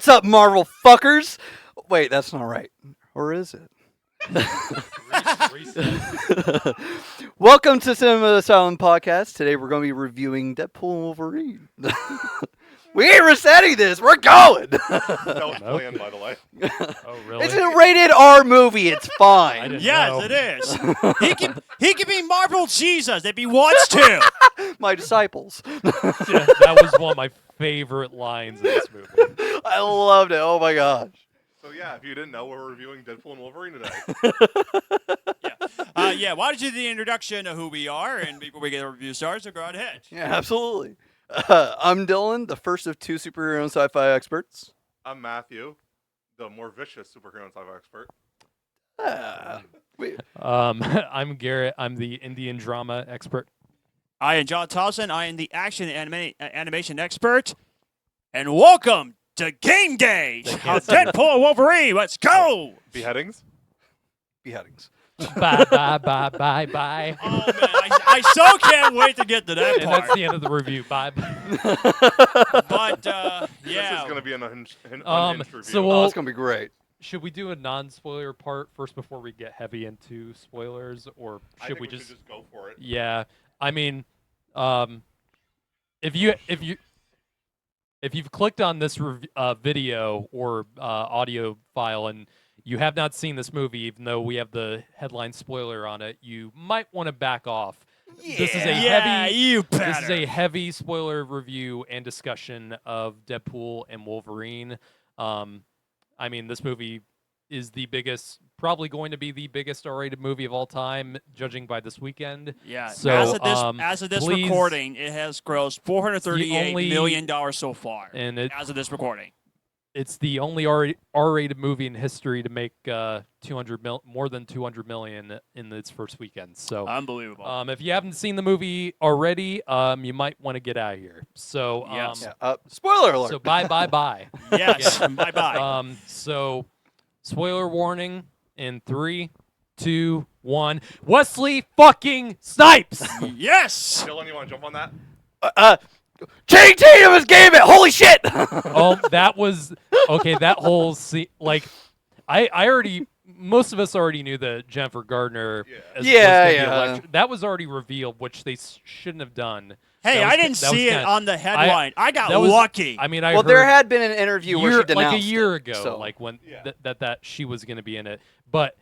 What's up, Marvel fuckers? Wait, that's not right. Or is it? Welcome to Cinema Asylum Podcast. Today we're going to be reviewing Deadpool and Wolverine. We ain't resetting this. We're going. That was planned, by the way. Oh, really? It's a rated R movie. It's fine. Yes, it is. He can be Marvel Jesus if he wants to. My disciples. Yeah, that was one of my favorite lines in this movie. I loved it. Oh my gosh. So yeah, if you didn't know, we're reviewing Deadpool and Wolverine today. Why don't you do the introduction of who we are, and before we get the review started, so go right ahead. Yeah, absolutely. I'm Dylan, the first of two superhero and sci-fi experts. I'm Matthew, the more vicious superhero and sci-fi expert. I'm Garrett. I'm the Indian drama expert. I am John Thompson. I am the action animation expert, and welcome to Game Day of Deadpool and Wolverine. Let's go! Beheadings? Beheadings. Bye, bye, bye, bye, bye. Oh, man, I so can't wait to get to that And part. that's the end of the review. Bye. But, This is going to be an unhinged review. so Oh, it's going to be great. Should we do a non-spoiler part first before we get heavy into spoilers, or I should think we should just go for it. Yeah, I mean, if you've clicked on this video or audio file and you have not seen this movie, even though we have the headline spoiler on it, you might want to back off. Yeah. This is a This is a heavy spoiler review and discussion of Deadpool and Wolverine. I mean, this movie is probably going to be the biggest R-rated movie of all time, judging by this weekend. Yeah. So, as of this please, recording, it has grossed $438 million so far. And as of this recording. It's the only R-rated movie in history to make more than $200 million in its first weekend. So unbelievable. If you haven't seen the movie already, you might want to get out of here. So yes. Spoiler alert. So bye. Yes. Bye. So spoiler warning in 3, 2, 1. Wesley fucking Snipes. Yes. Dylan, you want to jump on that? Channing Tatum is Gambit. Holy shit! Oh, that was okay. That whole scene, like, I already. Most of us already knew that Jennifer Gardner. That was already revealed, which they shouldn't have done. Hey, I didn't see it on the headline. I got lucky. I mean, there had been an interview where she denounced like a year it, ago, so. like when that she was going to be in it, but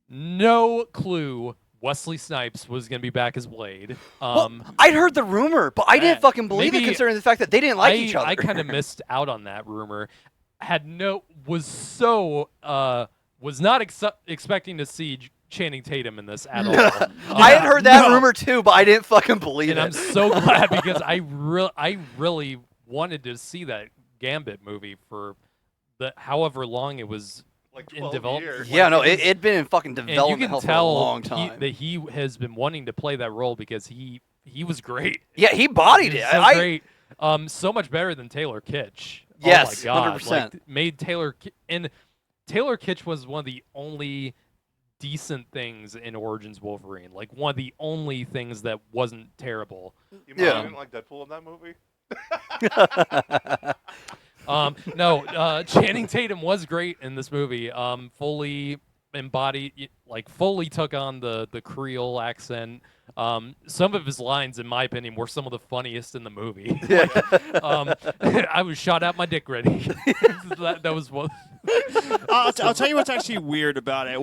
no clue Wesley Snipes was going to be back as Blade. I'd heard the rumor, but I didn't fucking believe it, considering the fact that they didn't like each other. I kind of missed out on that rumor. Was not expecting to see Channing Tatum in this at all. I had heard that rumor too, but I didn't fucking believe it. And I'm so glad because I really wanted to see that Gambit movie for however long it was like in development. Years. Yeah, no, it'd been in fucking development and you can for tell a long time. that he has been wanting to play that role because he was great. Yeah, he bodied it. So great. So much better than Taylor Kitsch. Yes, oh my God. 100%. Like, made Taylor Kitsch was one of the only decent things in Origins Wolverine. Like one of the only things that wasn't terrible. You didn't like Deadpool in that movie? No, Channing Tatum was great in this movie. Fully embodied, fully took on the Creole accent. Some of his lines, in my opinion, were some of the funniest in the movie. I was shot out my dick ready. that was one. I'll tell you what's actually weird about it.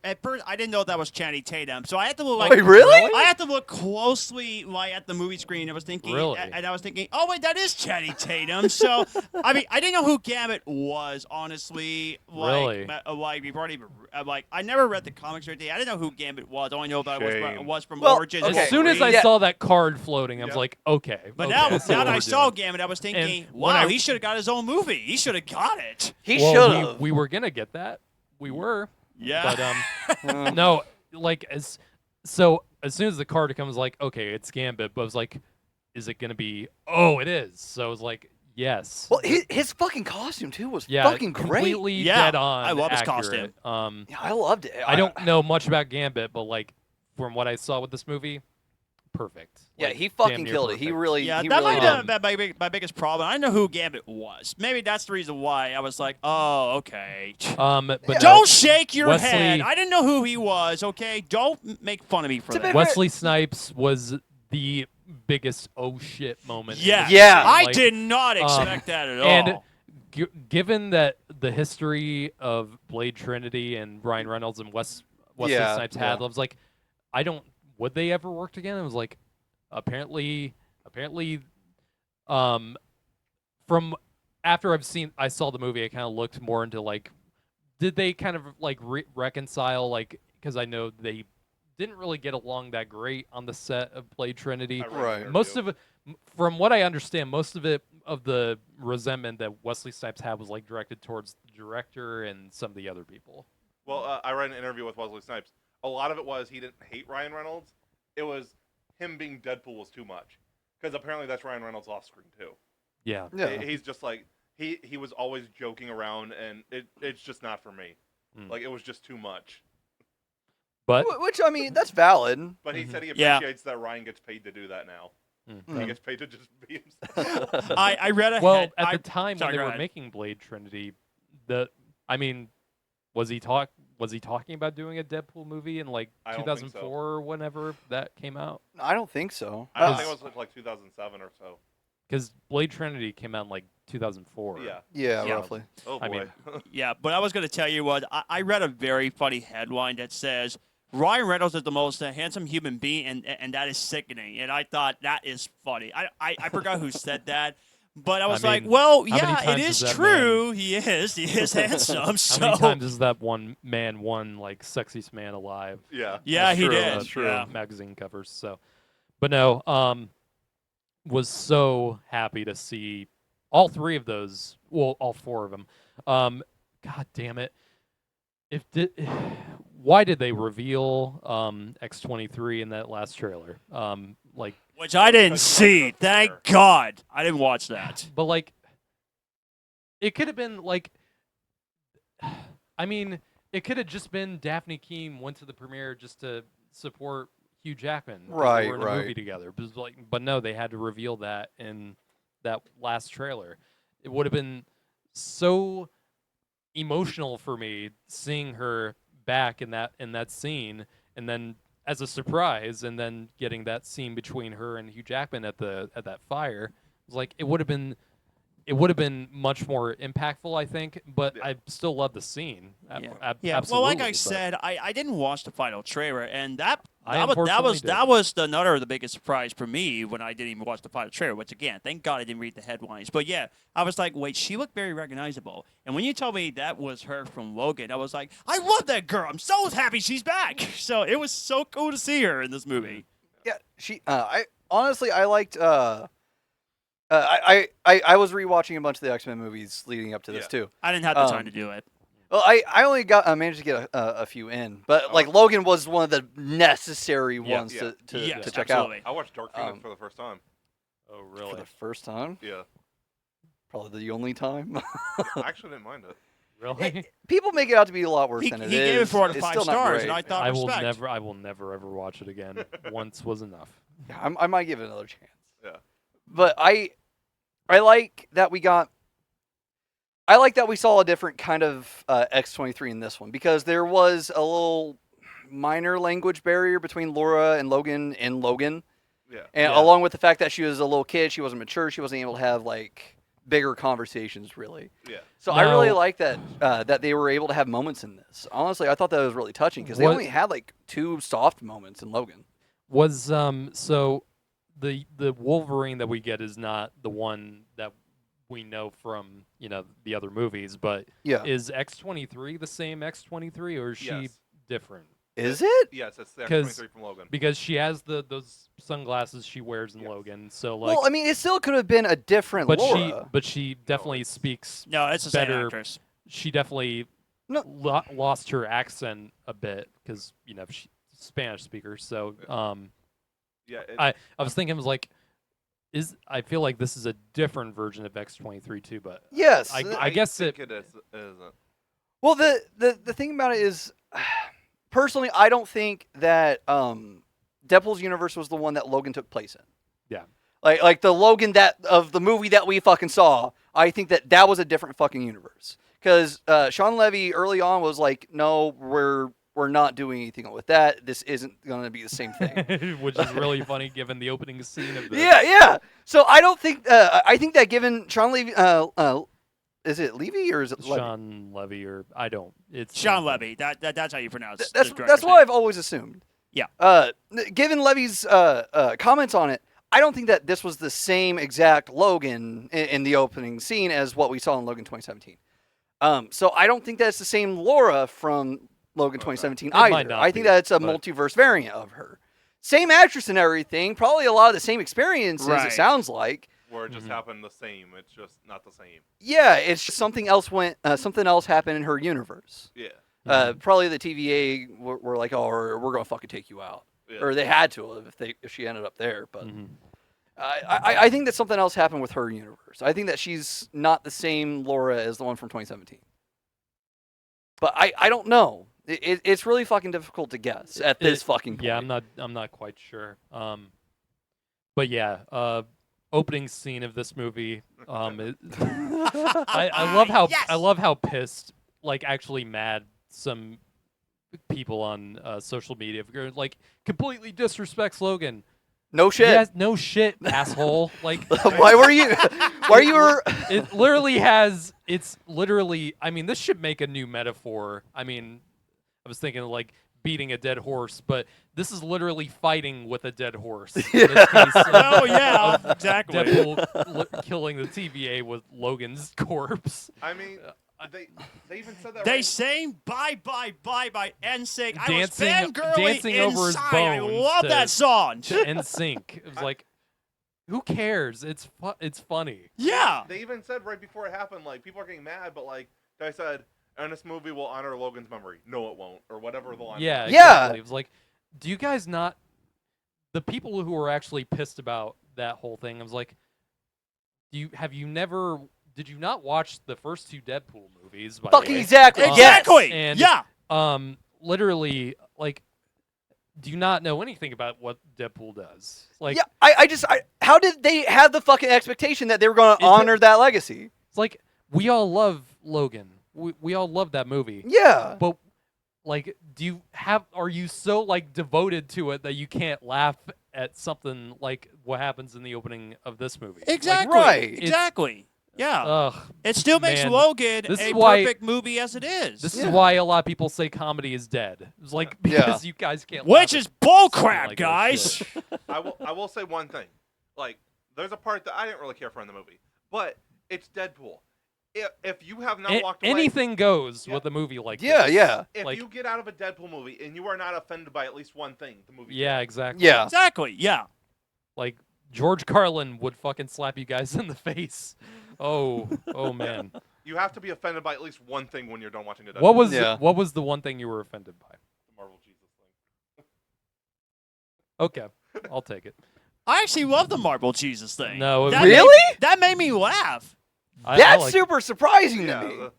At first I didn't know that was Channing Tatum, so I had to look like. Wait, really? I had to look closely at the movie screen. I was thinking, oh wait, that is Channing Tatum. So I mean, I didn't know who Gambit was, honestly. Really? I never read the comics or anything. I didn't know who Gambit was. All I know about it was from Origins. As soon as I saw that card floating, I was like, okay. But now that I saw Gambit, I was thinking, wow, he should have got his own movie. He should have got it. He should have. We were gonna get that. We were. Yeah. But no, as soon as the card comes, like, okay, it's Gambit, but I was like, is it gonna be? Oh, it is. So I was like, yes. Well, his fucking costume too was fucking great. Completely dead on. I love his accurate. costume. Yeah, I loved it. I don't know much about Gambit, but from what I saw with this movie, perfect. Yeah, Like, he damn fucking near killed it. He perfect. really, Yeah, he that really might did. have been my biggest problem. I didn't know who Gambit was. Maybe that's the reason why I was like, oh, okay. But no, Don't shake your Wesley- head. I didn't know who he was, okay? Don't make fun of me for To be that. fair- Wesley Snipes was the biggest oh shit moment. in Yes. this Yeah. movie. I Like, did not expect that at all. and given that the history of Blade Trinity and Ryan Reynolds and Wesley Yeah, Snipes yeah. had, I was like, would they ever work together? I was like, apparently, from after I saw the movie, I kind of looked more into like, did they kind of like reconcile, like, because I know they didn't really get along that great on the set of Blade Trinity. I read an Right. interview. Most of it, from what I understand, most of the resentment that Wesley Snipes had was like directed towards the director and some of the other people. Well, I read an interview with Wesley Snipes. A lot of it was he didn't hate Ryan Reynolds. It was him being Deadpool was too much. Because apparently that's Ryan Reynolds off screen too. Yeah. Yeah. He's just like he was always joking around, and it's just not for me. Mm. Like it was just too much. But Which, I mean, that's valid. But he Mhm. said he Yeah. appreciates that Ryan gets paid to do that now. Mm. He gets paid to just be himself. I read a well, head. at I- the time sorry, when they go were ahead. making Blade Trinity, was he talking about doing a Deadpool movie in like I don't think so. 2004 or whenever that came out? I don't think so. I think it was like 2007 or so. Because Blade Trinity came out in like 2004. Yeah. Yeah, Yeah. roughly. Oh boy. I mean- Yeah, but I was going to tell you what, I read a very funny headline that says, Ryan Reynolds is the most handsome human being, and that is sickening. And I thought, that is funny. I forgot who said that. But I was mean, well, how many yeah, it times is has that true. He is handsome. How So many times has that one man won like sexiest man alive? yeah. yeah, That's he true, did. that's true. Yeah. Magazine covers. So, but no, was so happy to see all three of those. Well, all four of them. God damn it! Why did they reveal X-23 in that last trailer? Like, Which I didn't Because see. Mark Thank was there. God. I didn't watch that. but like, it could have been like, I mean, it could have just been Daphne Keane went to the premiere just to support Hugh Jackman. 'cause Right, they were in a right. movie together. But no, they had to reveal that in that last trailer. It would have been so emotional for me seeing her back in that scene, and then as a surprise, and then getting that scene between her and Hugh Jackman at that fire. It was like it would have been much more impactful, I think, but Yeah. I still love the scene. Yeah. Absolutely. Well, like I but said, I didn't watch the final trailer, and that I that unfortunately was did. that was another of the biggest surprise for me when I didn't even watch the final trailer. Which again, thank God I didn't read the headlines. But yeah, I was like, wait, she looked very recognizable. And when you told me that was her from Logan, I was like, I love that girl. I'm so happy she's back. So it was so cool to see her in this movie. Yeah, she. I honestly, I liked. I was rewatching a bunch of the X-Men movies leading up to this Yeah. too. I didn't have the time to do it. Well, I only managed to get a few in, but like Logan was one of the necessary ones Yeah. to Yes, to check absolutely. I watched Dark Phoenix Um, for the first time. Oh, out for really? the first time. Yeah. Probably the only time. I actually didn't mind it. Really? People make it out to be a lot worse He than it is. gave it 4 out of It's 5 still not stars, great. and I thought I will respect. never ever watch it again. Once was enough. Yeah, I might give it another chance. Yeah. But I like that we got. I like that we saw a different kind of X-23 in this one because there was a little minor language barrier between Laura and Logan in Logan, Yeah. and Yeah. along with the fact that she was a little kid, she wasn't mature, she wasn't able to have like bigger conversations really. Yeah. So I really Now- like that that they were able to have moments in this. Honestly, I thought that was really touching because they What- only had like 2 soft moments in Logan. Was so the Wolverine that we get is not the one that we know from the other movies, but Yeah, is X-23 the same X-23 or is she Yes. different? is it? Yes, it's the 'Cause- X-23 from Logan. Because she has those sunglasses she wears in Yes. Logan, so like, Well, I mean, it still could have been a different but Laura. she definitely speaks. No, it's the same better- actress. She definitely No. lost her accent a bit because she's Spanish speaker. So Yeah. I was thinking, was like, I feel like this is a different version of X-23 too, but Yes. I guess think it isn't. Well, the thing about it is, personally, I don't think that Deadpool's universe was the one that Logan took place in. Yeah. Like the Logan of the movie that we fucking saw, I think that was a different fucking universe. Because Sean Levy early on was like, no, we're not doing anything with that. This isn't going to be the same thing. Which is really funny given the opening scene of this. Yeah. So I don't think I think that given Sean Levy, is it Levy or is it Levy? Sean Levy or I don't. It's Sean Levy. That's how you pronounce it. That's what I've always assumed. Yeah. Given Levy's comments on it, I don't think that this was the same exact Logan in the opening scene as what we saw in Logan 2017. So I don't think that's the same Laura from Logan 2017 might either. not I think be, that's a but- multiverse variant of her. Same actress and everything, probably a lot of the same experiences, Right. it sounds like. Where it just Mhm. happened the same. It's just not the same. Yeah, it's just something else happened in her universe. Yeah. Probably the TVA were like, oh, we're going to fucking take you out. Yeah. Or they had to if she ended up there. But Mhm. I think that something else happened with her universe. I think that she's not the same Laura as the one from 2017. But I don't know. It's really fucking difficult to guess at this fucking point. Yeah, I'm not quite sure. But yeah, opening scene of this movie. I love how Yes! I love how pissed, like actually mad, some people on social media like completely disrespects Logan. No shit. Yes, no shit, asshole. Like Why were you? it literally has. It's literally. I mean, this should make a new metaphor. I mean, I was thinking like beating a dead horse, but this is literally fighting with a dead horse. In this case, Oh yeah, exactly. Deadpool killing the TVA with Logan's corpse. I mean, they even said that. They right? sang bye bye NSYNC. I was Dancing- fangirling dancing over his inside. I bones love to- that song. To NSYNC. It was like, who cares? It's funny. Yeah. They even said right before it happened, like, people are getting mad, but, like, they said, and this movie will honor Logan's memory. No, it won't. Or whatever the line Yeah, was. Yeah. exactly. It was like, do you guys not? The people who were actually pissed about that whole thing, I was like, did you not watch the first two Deadpool movies? By the Fucking way? exactly. Exactly. And- Yeah. Literally, like, do you not know anything about what Deadpool does? Like, Yeah, how did they have the fucking expectation that they were going to It's- honor that legacy? it's like we all love Logan. We all love that movie. Yeah. But like, are you so like devoted to it that you can't laugh at something like what happens in the opening of this movie? Exactly. right. Exactly. Yeah. Ugh. It still makes man, Logan this a is why- perfect movie as it is. This Yeah. is why a lot of people say comedy is dead. It's like Yeah. because you guys can't. Which laugh is bullcrap, something like this guys. shit. I will say one thing. Like, there's a part that I didn't really care for in the movie, but it's Deadpool. If you have not walked away, Anything goes Yeah. with a movie like Yeah, this. yeah. if like- you get out of a Deadpool movie and you are not offended by at least one thing, the movie. Yeah, exactly. Yeah. Exactly. Yeah. Like George Carlin would fucking slap you guys in the face. Oh man. You have to be offended by at least one thing when you're done watching a Deadpool. What was the one thing you were offended by? the Marvel Jesus thing? Okay, I'll take it. I actually love the Marble Jesus thing. No, it That was- Really? That made me laugh. I That's like- super surprising Yeah. to me.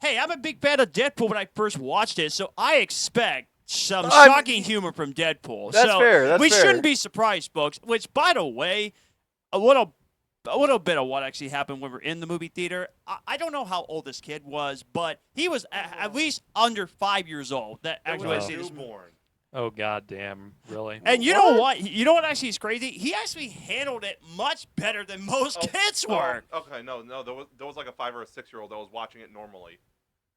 Hey, I'm a big fan of Deadpool when I first watched it, so I expect some I'm- shocking humor from Deadpool. That's so fair, that's we fair. shouldn't be surprised, folks. Which, by the way, a little bit of what actually happened when we were in the movie theater. I don't know how old this kid was, but he was at least under 5 years old. That It actually was went to a see this movie. newborn. Oh goddamn, really? And you know what? You know what actually is crazy? He actually handled it much better than most kids were. Okay, no. There was like a 5 or a 6-year-old that was watching it normally.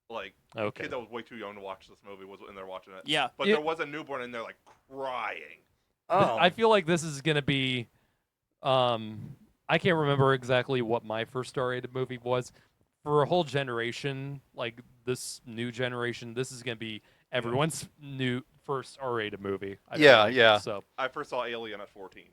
Like, a Okay. kid that was way too young to watch this movie was in there watching it. Yeah. But Yeah. there was a newborn in there, like, crying. Oh. I feel like this is gonna be. I can't remember exactly what my first R-rated movie was. For a whole generation, like this new generation, this is gonna be everyone's new first R-rated movie. I feel Yeah, like. yeah. So I first saw Alien at 14.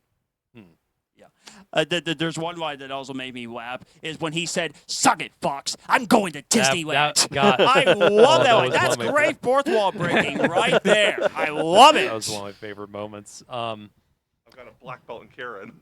There's one line that also made me laugh is when he said, "Suck it, Fox! I'm going to Disneyland." God, I love Oh, that that one. was That's one of my great fourth wall breaking right there. I love it. that was one of my favorite moments. I've got a black belt in Karen.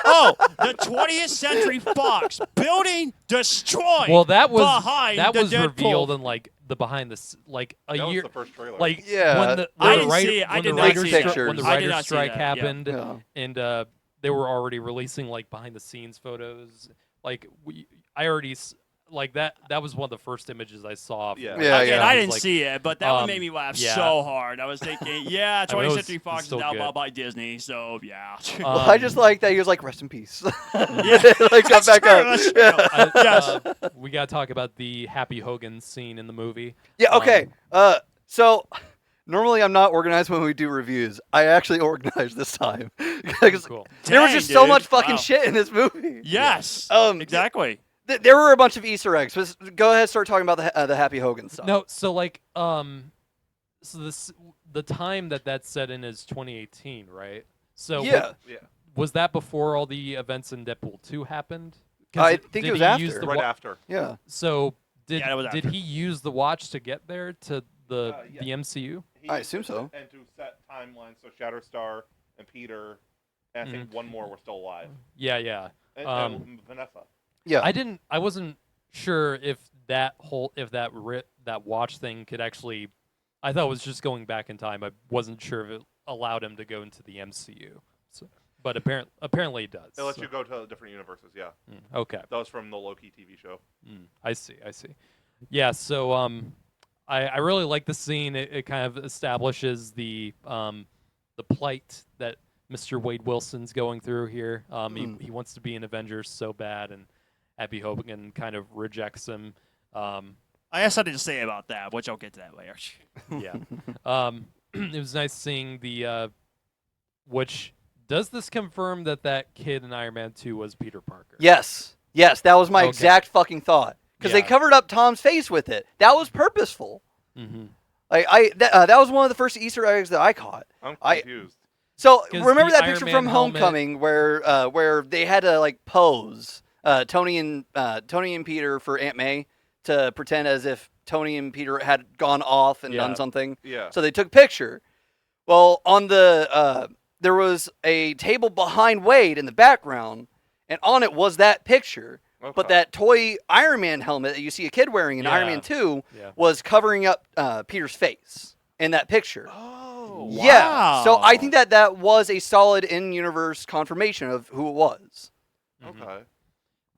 Oh, the 20th Century Fox building destroyed. Well, that was behind the Deadpool. revealed in like the behind the like a That year, was the first trailer. like Yeah. when the I when didn't the see it. I when did the not writers see stri- that. when the I did writers not see strike that, yeah. happened, Yeah. and they were already releasing like behind the scenes photos. Like I already like that. That was one of the first images I saw. From, Yeah. like, Yeah, Again, yeah. I it was didn't like, see it, but that one made me laugh so yeah. hard. I was thinking, yeah, I mean, it 20th was- Century it's Fox is still now good. bought by Disney, so yeah. Well, I just like that he was like, rest in peace. Yeah. Like, got That's back true, up. that's true. Yeah. Yes. We gotta talk about the Happy Hogan scene in the movie. Yeah, okay. So normally I'm not organized when we do reviews. I actually organized this time. Because Cool. there was Dang, just so dude. much fucking Wow. shit in this movie. Yes. Exactly. Exactly. There were a bunch of Easter eggs. But go ahead and start talking about the Happy Hogan stuff. No, so like so the time that's set in is 2018, right? So Yeah. Yeah. was that before all the events in Deadpool 2 happened? 'Cause I it- think did it was he use after. the Right wa- after. Yeah. So did Yeah, that was did after. he use the watch to get there to the Yeah. the MCU? He I used assume it so. And to set timelines, so Shatterstar and Peter, and I think one more were still alive. Yeah, yeah. And Vanessa. Yeah. I wasn't sure if that watch thing could actually. I thought it was just going back in time. I wasn't sure if it allowed him to go into the MCU. So, but apparently it does. It lets so- you go to different universes, yeah. Okay. That was from the Loki TV show. I see. Yeah. So I really like the scene. It kind of establishes the plight that Mr. Wade Wilson's going through here. He wants to be an Avenger so bad, and Happy Hogan kind of rejects him. I have something to say about that, which I'll get to that later. Yeah. It was nice seeing the. Which does this confirm that kid in Iron Man 2 was Peter Parker? Yes. Yes, that was my Okay. exact fucking thought. Because they Yeah. covered up Tom's face with it. That was purposeful. Mm-hmm. Like that was one of the first Easter eggs that I caught. I'm I- confused. So 'Cause remember the that Iron picture Man from helmet- Homecoming where they had to like pose Tony and Peter for Aunt May to pretend as if Tony and Peter had gone off and done Yeah. something. Yeah. So they took a picture. Well, on the there was a table behind Wade in the background, and on it was that picture. Okay. But that toy Iron Man helmet that you see a kid wearing in Iron Yeah. Man 2 Yeah. was covering up Peter's face in that picture. Oh. Yeah. So I Wow. think that was a solid in-universe confirmation of who it was. Mhm. Okay.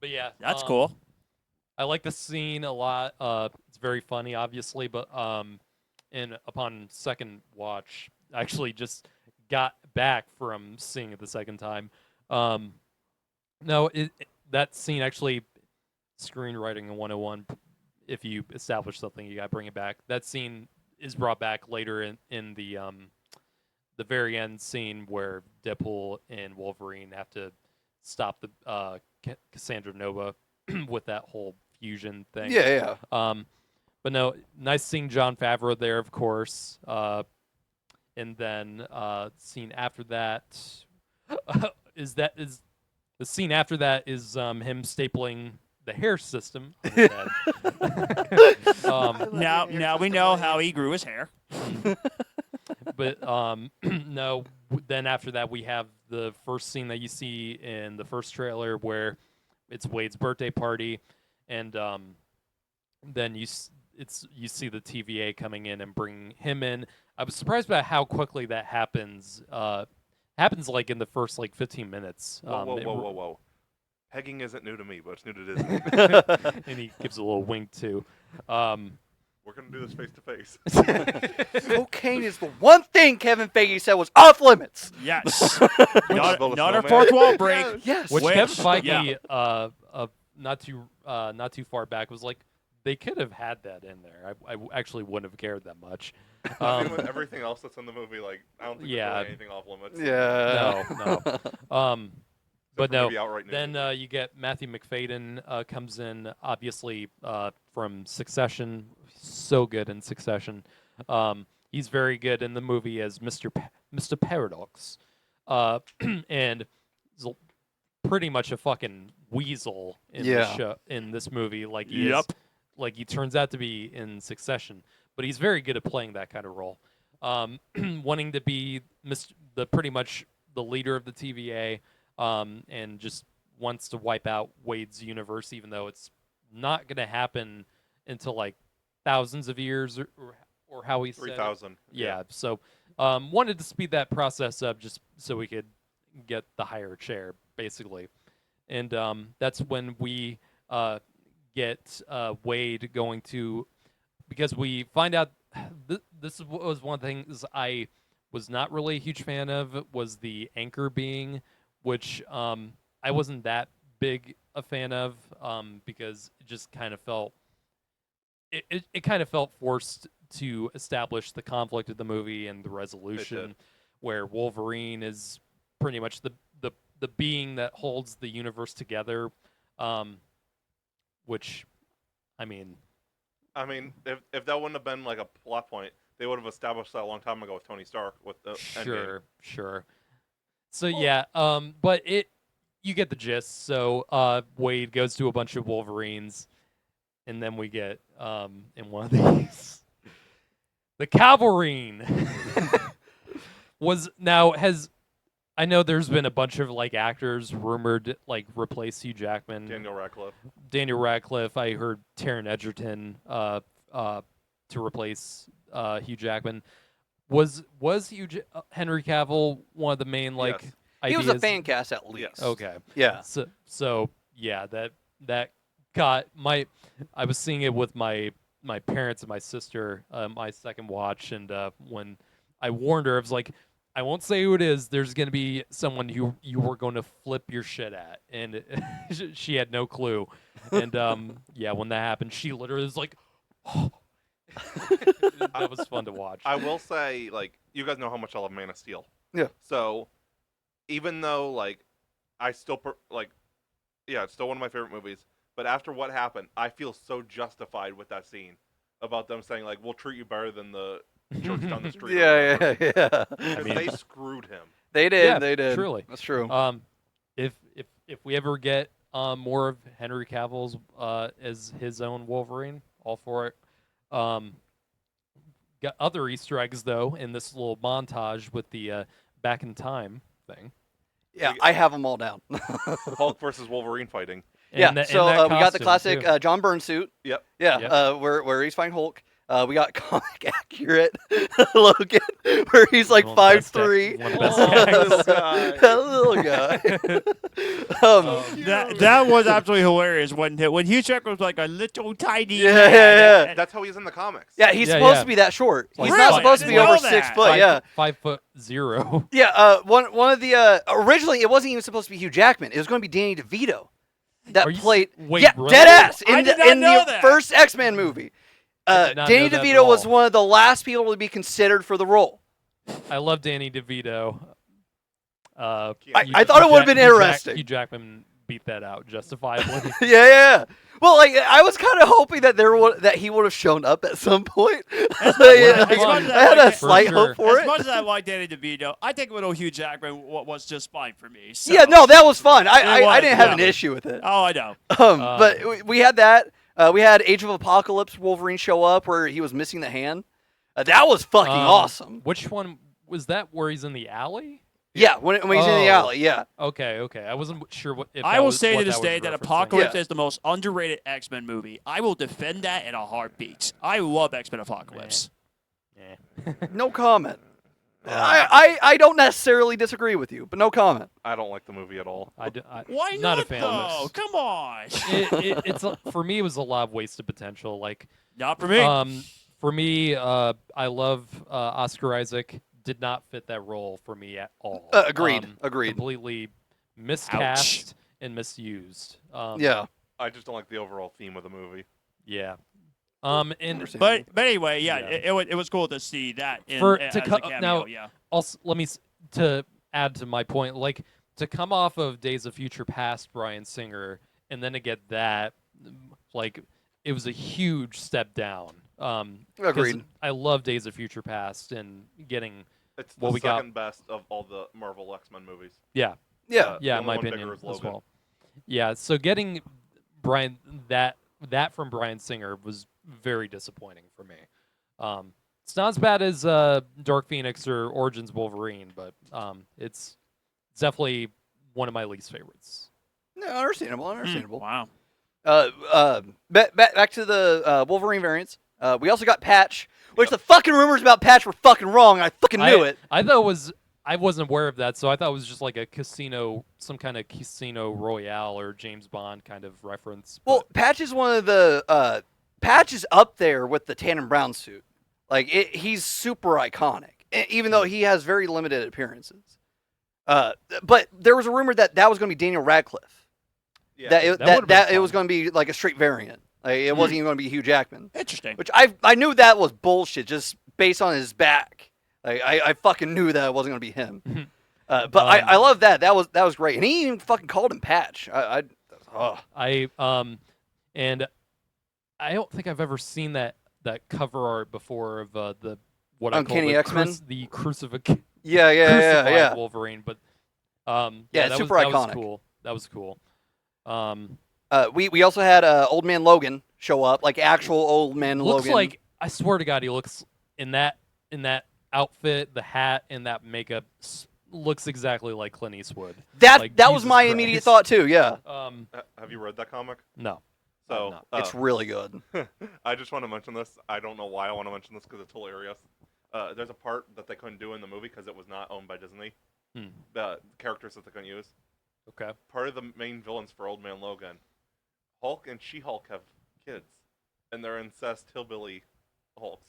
But yeah, That's cool. I like the scene a lot. It's very funny, obviously, but and upon second watch, I actually just got back from seeing it the second time. No, that scene actually, screenwriting in 101. If you establish something, you gotta bring it back. That scene is brought back later in the very end scene where Deadpool and Wolverine have to stop the Cassandra Nova with that whole fusion thing. Yeah, yeah. But no, nice seeing Jon Favreau there, of course. And then scene after that is the scene after that is him stapling the hair system. on his head. Now we know how he grew his hair. But no. Then after that, we have the first scene that you see in the first trailer where it's Wade's birthday party, and then you see the TVA coming in and bring him in. I was surprised by how quickly that happens. Happens like in the first 15 minutes. Whoa. Pegging isn't new to me, but it's new to Disney. And he gives a little wink too. We're going to do this face to face. Cocaine is the one thing Kevin Feige said was off limits. Yes. Build a not a snowman. fourth wall break. Yes. Which Which- Kevin Feige, yeah. not too far back, was like, they could have had that in there. I actually wouldn't have cared that much. I mean, with everything else that's in the movie, I don't think Yeah. there's really anything off limits. Yeah. No. But for no. maybe outright news. Then you get Matthew McFadden comes in, obviously from Succession. So good in Succession. He's very good in the movie as Mr. Paradox, and he's pretty much a fucking weasel in Yeah. the show, in this movie. Like he Yep. is, like he turns out to be in Succession, but he's very good at playing that kind of role. Wanting to be pretty much the leader of the TVA. And just wants to wipe out Wade's universe, even though it's not going to happen until thousands of years, or how he said it. 3,000. Yeah. So wanted to speed that process up just so we could get the higher chair, basically. And that's when we get Wade going to, because we find out this was one of the things I was not really a huge fan of, was the anchor being, which I wasn't that big a fan of, because it just kind of felt it kind of felt forced to establish the conflict of the movie and the resolution, where Wolverine is pretty much the being that holds the universe together, which, I mean, if that wouldn't have been like a plot point, they would have established that a long time ago with Tony Stark with the Endgame. Sure. So yeah, but you get the gist. So Wade goes to a bunch of Wolverines, and then we get in one of these, the Cavalrine I know there's been a bunch of like actors rumored like replace Hugh Jackman. Daniel Radcliffe. I heard Taron Egerton to replace Hugh Jackman. Was Henry Cavill one of the main like Yes. ideas? He was a fan cast at least. Yes. Okay. Yeah. So yeah, that got my. I was seeing it with my parents and my sister, my second watch, and when I warned her, I was like, I won't say who it is. There's going to be someone you were going to flip your shit at, and she had no clue. And yeah, when that happened, she literally was like, oh. That was fun to watch. I will say, like, you guys know how much I love Man of Steel. Yeah. So, even though, like, I still, it's still one of my favorite movies. But after what happened, I feel so justified with that scene about them saying, like, we'll treat you better than the church down the street. Yeah. Because they screwed him. They did. Yeah, They did. truly. That's true. If we ever get more of Henry Cavill's as his own Wolverine, all for it. Got other Easter eggs though in this little montage with the back in time thing. Yeah, I have them all down. Hulk versus Wolverine fighting. Yeah, And that so we got the costume, classic too. John Byrne suit. Yep. Yeah, Yep. where he's fighting Hulk. We got comic accurate Logan, where he's like One of the best 5'3". one of the best gags. That little guy. That was absolutely hilarious when Hugh Jackman was like a little tiny. Yeah, man. yeah. That's how he's in the comics. Yeah, he's Yeah, supposed yeah. to be that short. He's Really? not supposed to I be didn't over know 6 that. foot. Yeah, 5'0". yeah. One of the originally it wasn't even supposed to be Hugh Jackman. It was going to be Danny DeVito that Are you played. wait, Yeah, really? dead ass I in did the not in know the that. first X-Men movie. I did not Danny know that at DeVito was all. one of the last people to be considered for the role. I love Danny DeVito. I thought it would have been interesting. Hugh Jackman beat that out justifiably. Yeah. Well, like I was kind of hoping that that he would have shown up at some point. As Yeah, much as I I had a like it- slight For hope sure. for As it. much as I like Danny DeVito, I think little Hugh Jackman was just fine for me. So. Yeah, no, that was fun. I was, didn't have yeah. an issue with it. Oh, I know. But we had that. We had Age of Apocalypse Wolverine show up where he was missing the hand. That was fucking awesome. Which one was that? Where he's in the alley? Yeah, when he's in the Oh. alley. Yeah. Okay. I wasn't sure what. If I that will was say what to this was day that referencing. Apocalypse Yeah. is the most underrated X-Men movie. I will defend that in a heartbeat. I love X-Men Apocalypse. Yeah. No comment. I don't necessarily disagree with you, but no comment. I don't like the movie at all. Why not not, a fan of though? this. Come on. It's for me. It was a lot of wasted potential. Like, Not for me. for me, I love Oscar Isaac. Did not fit that role for me at all. Agreed. Agreed. Completely miscast and misused. Yeah. I just don't like the overall theme of the movie. Yeah. And Understandable. But anyway, yeah, Yeah. it was cool to see that in, For- as to a co- cameo. now- yeah. also to add to my point, like to come off of Days of Future Past, Bryan Singer, and then to get that, like it was a huge step down. 'Cause Agreed. I love Days of Future Past and getting It's the Well, we got- second best of all the Marvel X-Men movies. yeah. Yeah. The Yeah, in only my one bigger opinion is as Logan. well. Yeah, so getting Brian that from Bryan Singer was very disappointing for me. It's not as bad as Dark Phoenix or Origins Wolverine, but it's definitely one of my least favorites. No, understandable. Understandable. Wow. Back to the Wolverine variants. We also got Patch, which the fucking rumors about Patch were fucking wrong. I fucking knew it. I thought it was. I wasn't aware of that, so I thought it was just like a casino, some kind of Casino Royale or James Bond kind of reference. Well, Patch is one of the Patch is up there with the tan and brown suit. Like he's super iconic, even though he has very limited appearances. But there was a rumor that was going to be Daniel Radcliffe. Yeah. That it was going to be like a straight variant. Like it wasn't even going to be Hugh Jackman. Interesting. Which I knew that was bullshit just based on his back. Like I fucking knew that it wasn't going to be him. But I love that. That was great. And he even fucking called him Patch. and I don't think I've ever seen that cover art before of the what Uncanny I call X-Men? the crucified Yeah. Wolverine. But Yeah, that super was, iconic. That was cool. We also had Old Man Logan show up, like actual Old Man Looks Logan. like, I swear to God, he looks in that outfit, the hat, and that makeup looks exactly like Clint Eastwood. that like, was Jesus my Christ. immediate thought too. Yeah, Have you read that comic? No. So not. it's really good. I just want to mention this. I don't know why I want to mention this because it's hilarious. There's a part that they couldn't do in the movie because it was not owned by Disney. The characters that they couldn't use. Okay. Part of the main villains for Old Man Logan, Hulk and She-Hulk have kids, and they're incest hillbilly Hulks.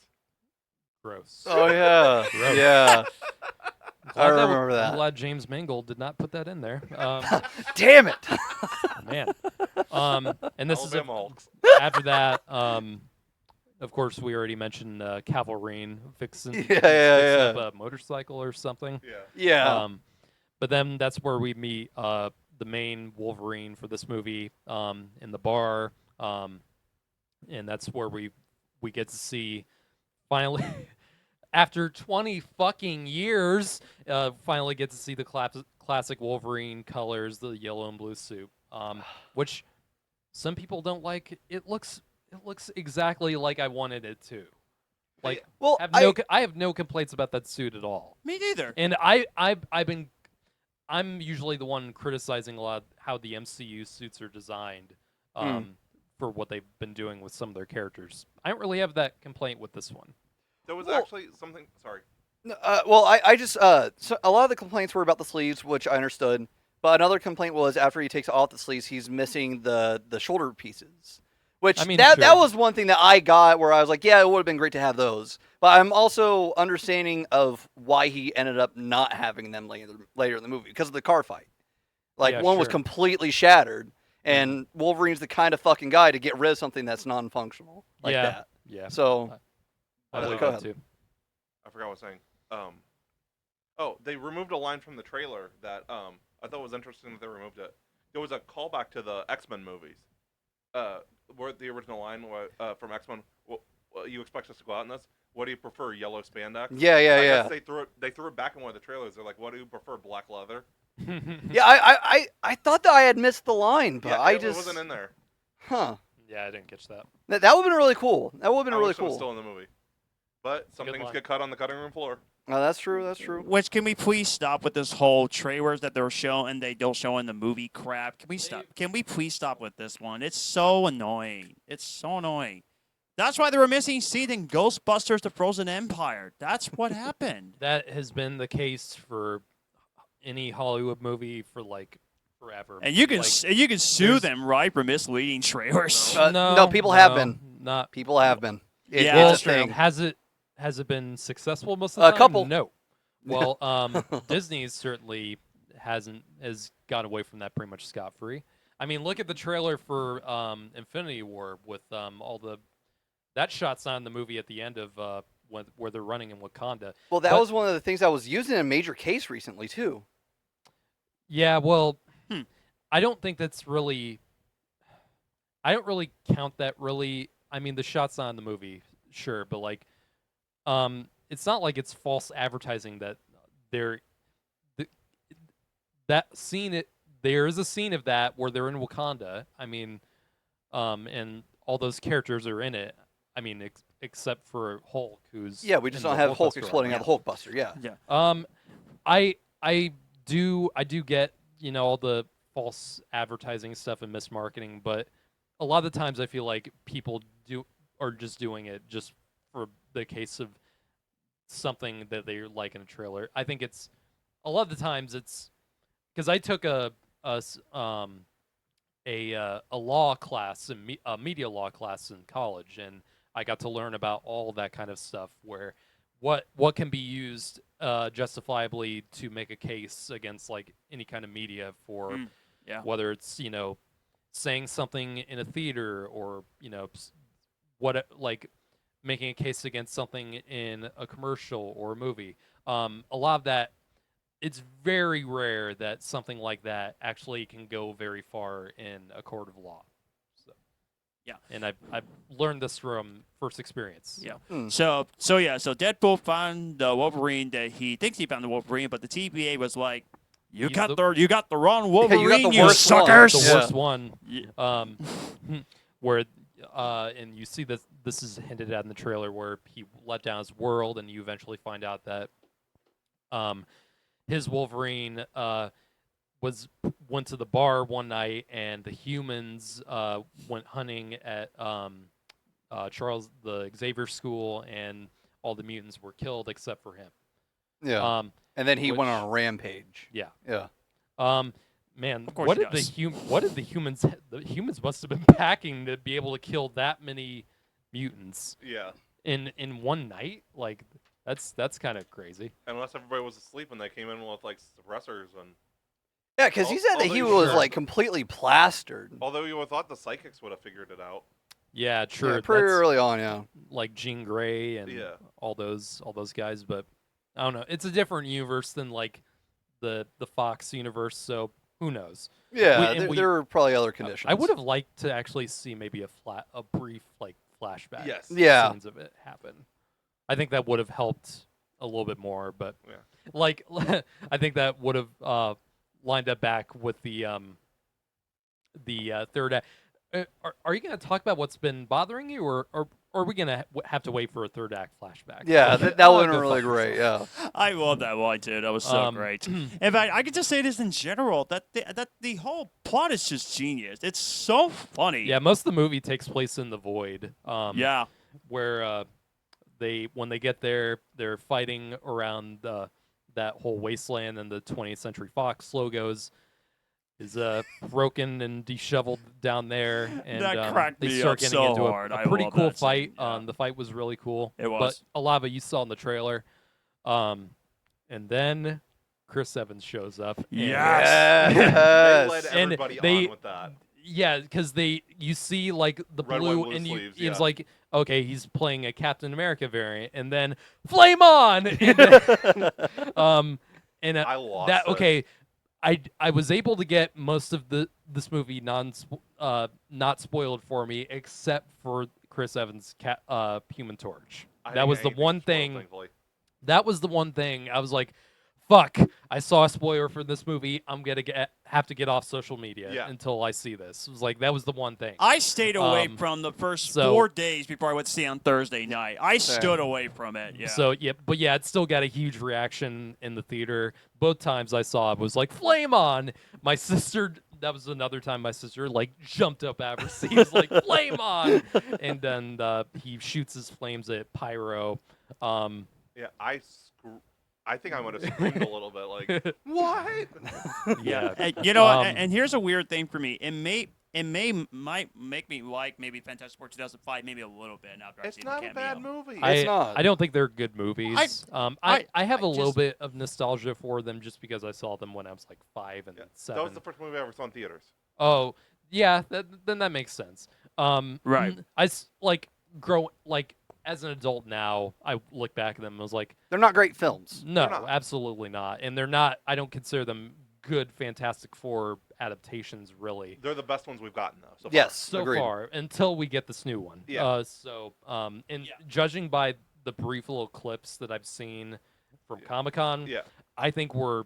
Gross. Oh yeah, Gross. yeah. I Glad remember I'm that. glad James Mangold did not put that in there. Damn it. Man. And this is Alabama Hulks. after that. Of course, we already mentioned Calverine fixing Yeah. up a motorcycle or something. Yeah. But then that's where we meet the main Wolverine for this movie in the bar, and that's where we get to see finally. After 20 fucking years, finally get to see the classic Wolverine colors, the yellow and blue suit, which some people don't like. It looks exactly like I wanted it to. Like, well, I have no complaints about that suit at all. Me neither. And I'm usually the one criticizing a lot how the MCU suits are designed for what they've been doing with some of their characters. I don't really have that complaint with this one. There was Well- actually something. Sorry. well, I just so a lot of the complaints were about the sleeves, which I understood. But another complaint was after he takes off the sleeves, he's missing the shoulder pieces. Which I mean, that sure. was one thing that I got where I was like, yeah, it would have been great to have those. But I'm also understanding of why he ended up not having them later in the movie because of the car fight. Like Yeah, one was sure. completely shattered, and Wolverine's the kind of fucking guy to get rid of something that's non-functional like Yeah. that. Yeah. So I believe go that ahead. too. I forgot what I was saying. They removed a line from the trailer that I thought was interesting that they removed it. There was a callback to the X-Men movies. Where the original line from X-Men, well, you expect us to go out in this? What do you prefer, yellow spandex? yeah. I guess they threw it back in one of the trailers. They're like, what do you prefer, black leather? Yeah, I thought that I had missed the line, but Yeah, I it just wasn't in there. Huh. Yeah, I didn't catch that. That would have been really cool. That would have been I really wish it was cool. still in the movie. But some Good things line. get cut on the cutting room floor. Oh, that's true. That's true. Which, can we please stop with this whole trailers that they're showing they don't show in the movie crap? Can we stop? Can we please stop with this one? It's so annoying. It's so annoying. That's why they were missing scene in Ghostbusters: The Frozen Empire. That's what happened. That has been the case for any Hollywood movie for like forever. And you can Like, you can sue there's- them, right, for misleading trailers. No, people have been. Not People have been. Yeah, well, it's a thing. Has it been successful most of the A time? couple. No. Well, Disney certainly has gone away from that pretty much scot free. I mean, look at the trailer for Infinity War with that shot's not in the movie at the end of where they're running in Wakanda. Well, that But- was one of the things I was using in a major case recently too. Yeah, well, Hmm. I don't think that's really. I don't really count that really. I mean, the shot's not in the movie, sure, but like, it's not like it's false advertising that that scene. There is a scene of that where they're in Wakanda. I mean, and all those characters are in it. I mean, except for Hulk, who's Yeah, we just in don't the have Hulk Hulkbuster exploding out of the Hulkbuster. Yeah. Yeah. I do get all the false advertising stuff and mismarketing, but a lot of the times I feel like people are just doing it just for the case of something that they like in a trailer. I think it's a lot of the times it's because I took a law class and a media law class in college, and I got to learn about all that kind of stuff where what can be used justifiably to make a case against like any kind of media for Yeah. whether it's saying something in a theater or what like making a case against something in a commercial or a movie. A lot of that, it's very rare that something like that actually can go very far in a court of law. So, Yeah. and I've learned this from first experience. Yeah. Mm. So Deadpool found the Wolverine that he thinks he found the Wolverine, but the TVA was like, you He's got the- you got the wrong Wolverine, the you worst one. suckers. The Yeah. worst one. Yeah. Where and you see this is hinted at in the trailer where he let down his world, and you eventually find out that his Wolverine went to the bar one night, and the humans went hunting at Charles the Xavier School, and all the mutants were killed except for him. Yeah. And then he went which- on a rampage. Yeah. Yeah. Man, Of course what he did does. what did the humans must have been packing to be able to kill that many mutants Yeah. in one night? Like that's kind of crazy. Unless everybody was asleep and they came in with like suppressors and. Yeah, because he said that he Although was sure. like completely plastered. Although you would have thought the psychics would have figured it out. Yeah, true. Yeah, pretty That's early on, yeah. like Jean Grey and Yeah. all those guys, but I don't know. It's a different universe than like the Fox universe, so who knows? Yeah, and there were probably other conditions. I would have liked to actually see maybe a brief like flashback. Yes. Yeah. Scenes of it happen. I think that would have helped a little bit more, but Yeah. like I think that would have lined up back with the third act. Are you going to talk about what's been bothering you, or are we going to have to wait for a third act flashback? Yeah, Okay, that I'll would have go been really fuck great, myself. yeah. I love that one too. That was so great. In fact, I could just say this in general that the whole plot is just genius. It's so funny. Yeah, most of the movie takes place in the void. Yeah. Where when they get there, they're fighting around that whole wasteland, and the 20th Century Fox logos is broken and disheveled down there, and That cracked they me start up getting so into hard. a I pretty love cool that scene, fight. yeah. The fight was really cool. It was. But a lot of it you saw in the trailer. And then Chris Evans shows up. and- Yes. They Yes. led And everybody they- on with that. Yeah, because you see like the Red, white, blue, blue and sleeves, it's yeah. like, okay, he's playing a Captain America variant, and then Flame On. And then, and I lost that. it. Okay, I was able to get most of this movie not spoiled for me, except for Chris Evans' Human Torch. I That didn't was get the anything one spoiled, thing. thankfully. That was the one thing I was like, fuck, I saw a spoiler for this movie. I'm going to have to get off social media Yeah. until I see this. It was like, that was the one thing. I stayed away Um, from the first so- 4 days before I went to see it on Thursday night. I stood away from it. Yeah. So, yeah, but yeah, it still got a huge reaction in the theater. Both times I saw it was like, Flame On! My sister, that was another time my sister, like, jumped up out of her seat. He was like, Flame On! And then he shoots his flames at Pyro. Yeah, I think I might have screamed a little bit, like, what? Yeah. And, you know, Um, and here's a weird thing for me. Might make me like maybe Fantastic Four 2005 maybe a little bit after I It's see not the a cameo. bad movie. It's not. I don't think they're good movies. I have I a little just- bit of nostalgia for them just because I saw them when I was like 5 and Yeah, 7. that was the first movie I ever saw in theaters. Oh, yeah, then that makes sense. Right. As an adult now, I look back at them and was like, They're not great films. no, not. absolutely not. And they're not. I don't consider them good Fantastic Four adaptations, really. They're the best ones we've gotten, though. So far. Yes, So agreed. far, until we get this new one. Yeah. And Yeah. judging by the brief little clips that I've seen from Yeah. Comic-Con, Yeah. I think we're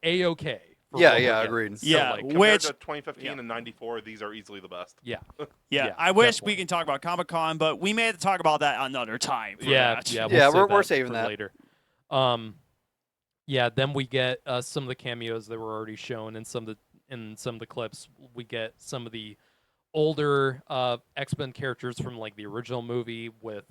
A-okay. for Yeah, what we're yeah, getting. agreed. So, Yeah, like, Compared Which- to 2015 yeah. and 94, these are easily the best. yeah, Yeah, Yeah, I wish definitely. we can talk about Comic Con, but we may have to talk about that another time. For yeah, that. yeah. Yeah, We'll we're save saving for that. later. Yeah. Then we get some of the cameos that were already shown in some of the clips. We get some of the older X-Men characters from like the original movie with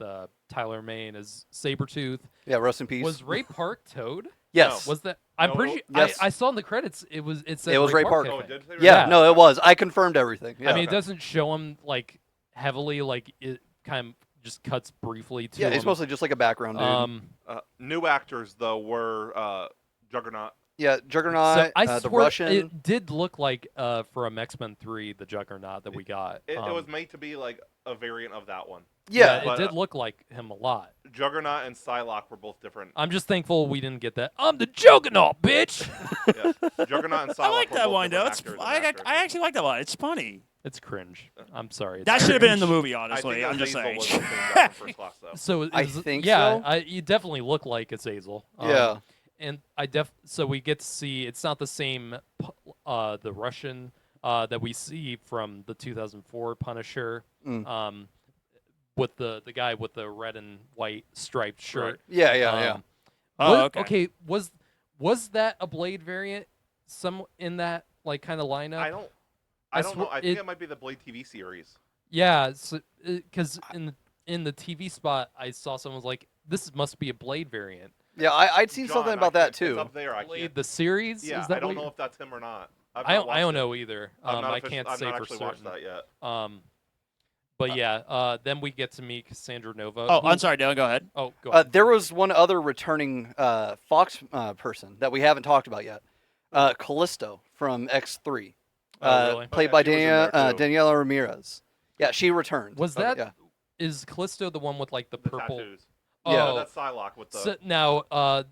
Tyler Mane as Sabretooth. Yeah, rest in peace. Was Ray Park Toad? yes. Was that? I'm No, pretty sure. yes. I saw in the credits. It said It was Ray Park. I Oh, it think. did say yeah, Yeah. no, it was. I confirmed everything. Yeah. I mean, it Okay. doesn't show him like heavily. Like it kind of just cuts briefly to yeah, him. it's mostly just like a background dude. New actors though were Juggernaut. yeah, So Juggernaut, I the swear Russian. it did look like from X-Men 3, the Juggernaut that we got. It was made to be like a variant of that one. yeah, it but, did look like him a lot. Juggernaut and Psylocke were both different. I'm just thankful we didn't get that. I'm the Juggernaut, bitch. Yeah. Juggernaut and Psylocke I like were that both one though. different It's, actors and I actors. actually like that one. It's funny. It's cringe. I'm sorry. It's That should have been in the cringe. movie, I think honestly. I'm just Azazel saying. was the same guy from First Class though. So I is- think yeah, so. you definitely look like Azazel. yeah. And so we get to see it's not the same the Russian that we see from the 2004 Punisher Mm. with the guy with the red and white striped shirt. Yeah, yeah. Um, Oh, was- okay. Was that a Blade variant? Some in that like kind of lineup? I don't know. swear- I think it might be the Blade TV series. Yeah, because in the TV spot I saw someone was like, "This must be a Blade variant." Yeah, I'd seen John, something I about that can't- It's too. up there. I Blade can't. the series? Yeah, Is that I don't what know if that's him or not. I don't know either. I'm not I can't I've say not for actually certain. watched that yet. But yeah, then we get to meet Cassandra Nova. Oh, who- I'm sorry, Dylan. Go ahead. Oh, go ahead. There was one other returning Fox person that we haven't talked about yet. Callisto from X3. Oh, really? Played Oh, by yeah, she was in there, too. Daniela Ramirez. Yeah, she returned. Was that Yeah. is Callisto the one with like the The purple? tattoos. Oh, Yeah, That's Psylocke with the. so now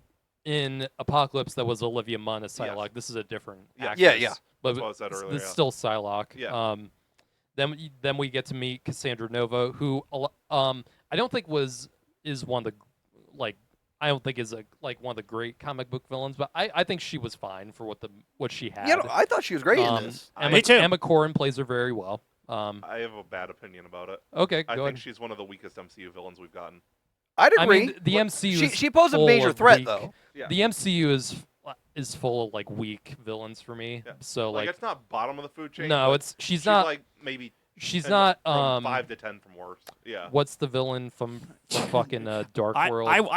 in Apocalypse that was Olivia Munn as Yes. Psylocke. This is a different Yeah. actress. Yeah, yeah. But That's what I said it's- earlier, it's yeah. still Psylocke. Yeah. Then we get to meet Cassandra Nova, who I don't think is one of the like I don't think is one of the great comic book villains, but I think she was fine for what she had. Yeah, no, I thought she was great in this. Emma, Me too. Emma Corrin plays her very well. I have a bad opinion about it. Okay, I go think ahead. she's one of the weakest MCU villains we've gotten. I'd I agree. mean, the MCU. she, is she posed a full major of threat weak- though. Yeah. The MCU is full of like weak villains for me. Yeah. So Like, like it's not bottom of the food chain. no, but it's she's she's not like maybe. she's 10 not from 5 to 10 from worse. Yeah. what's the villain from fucking Dark World? I will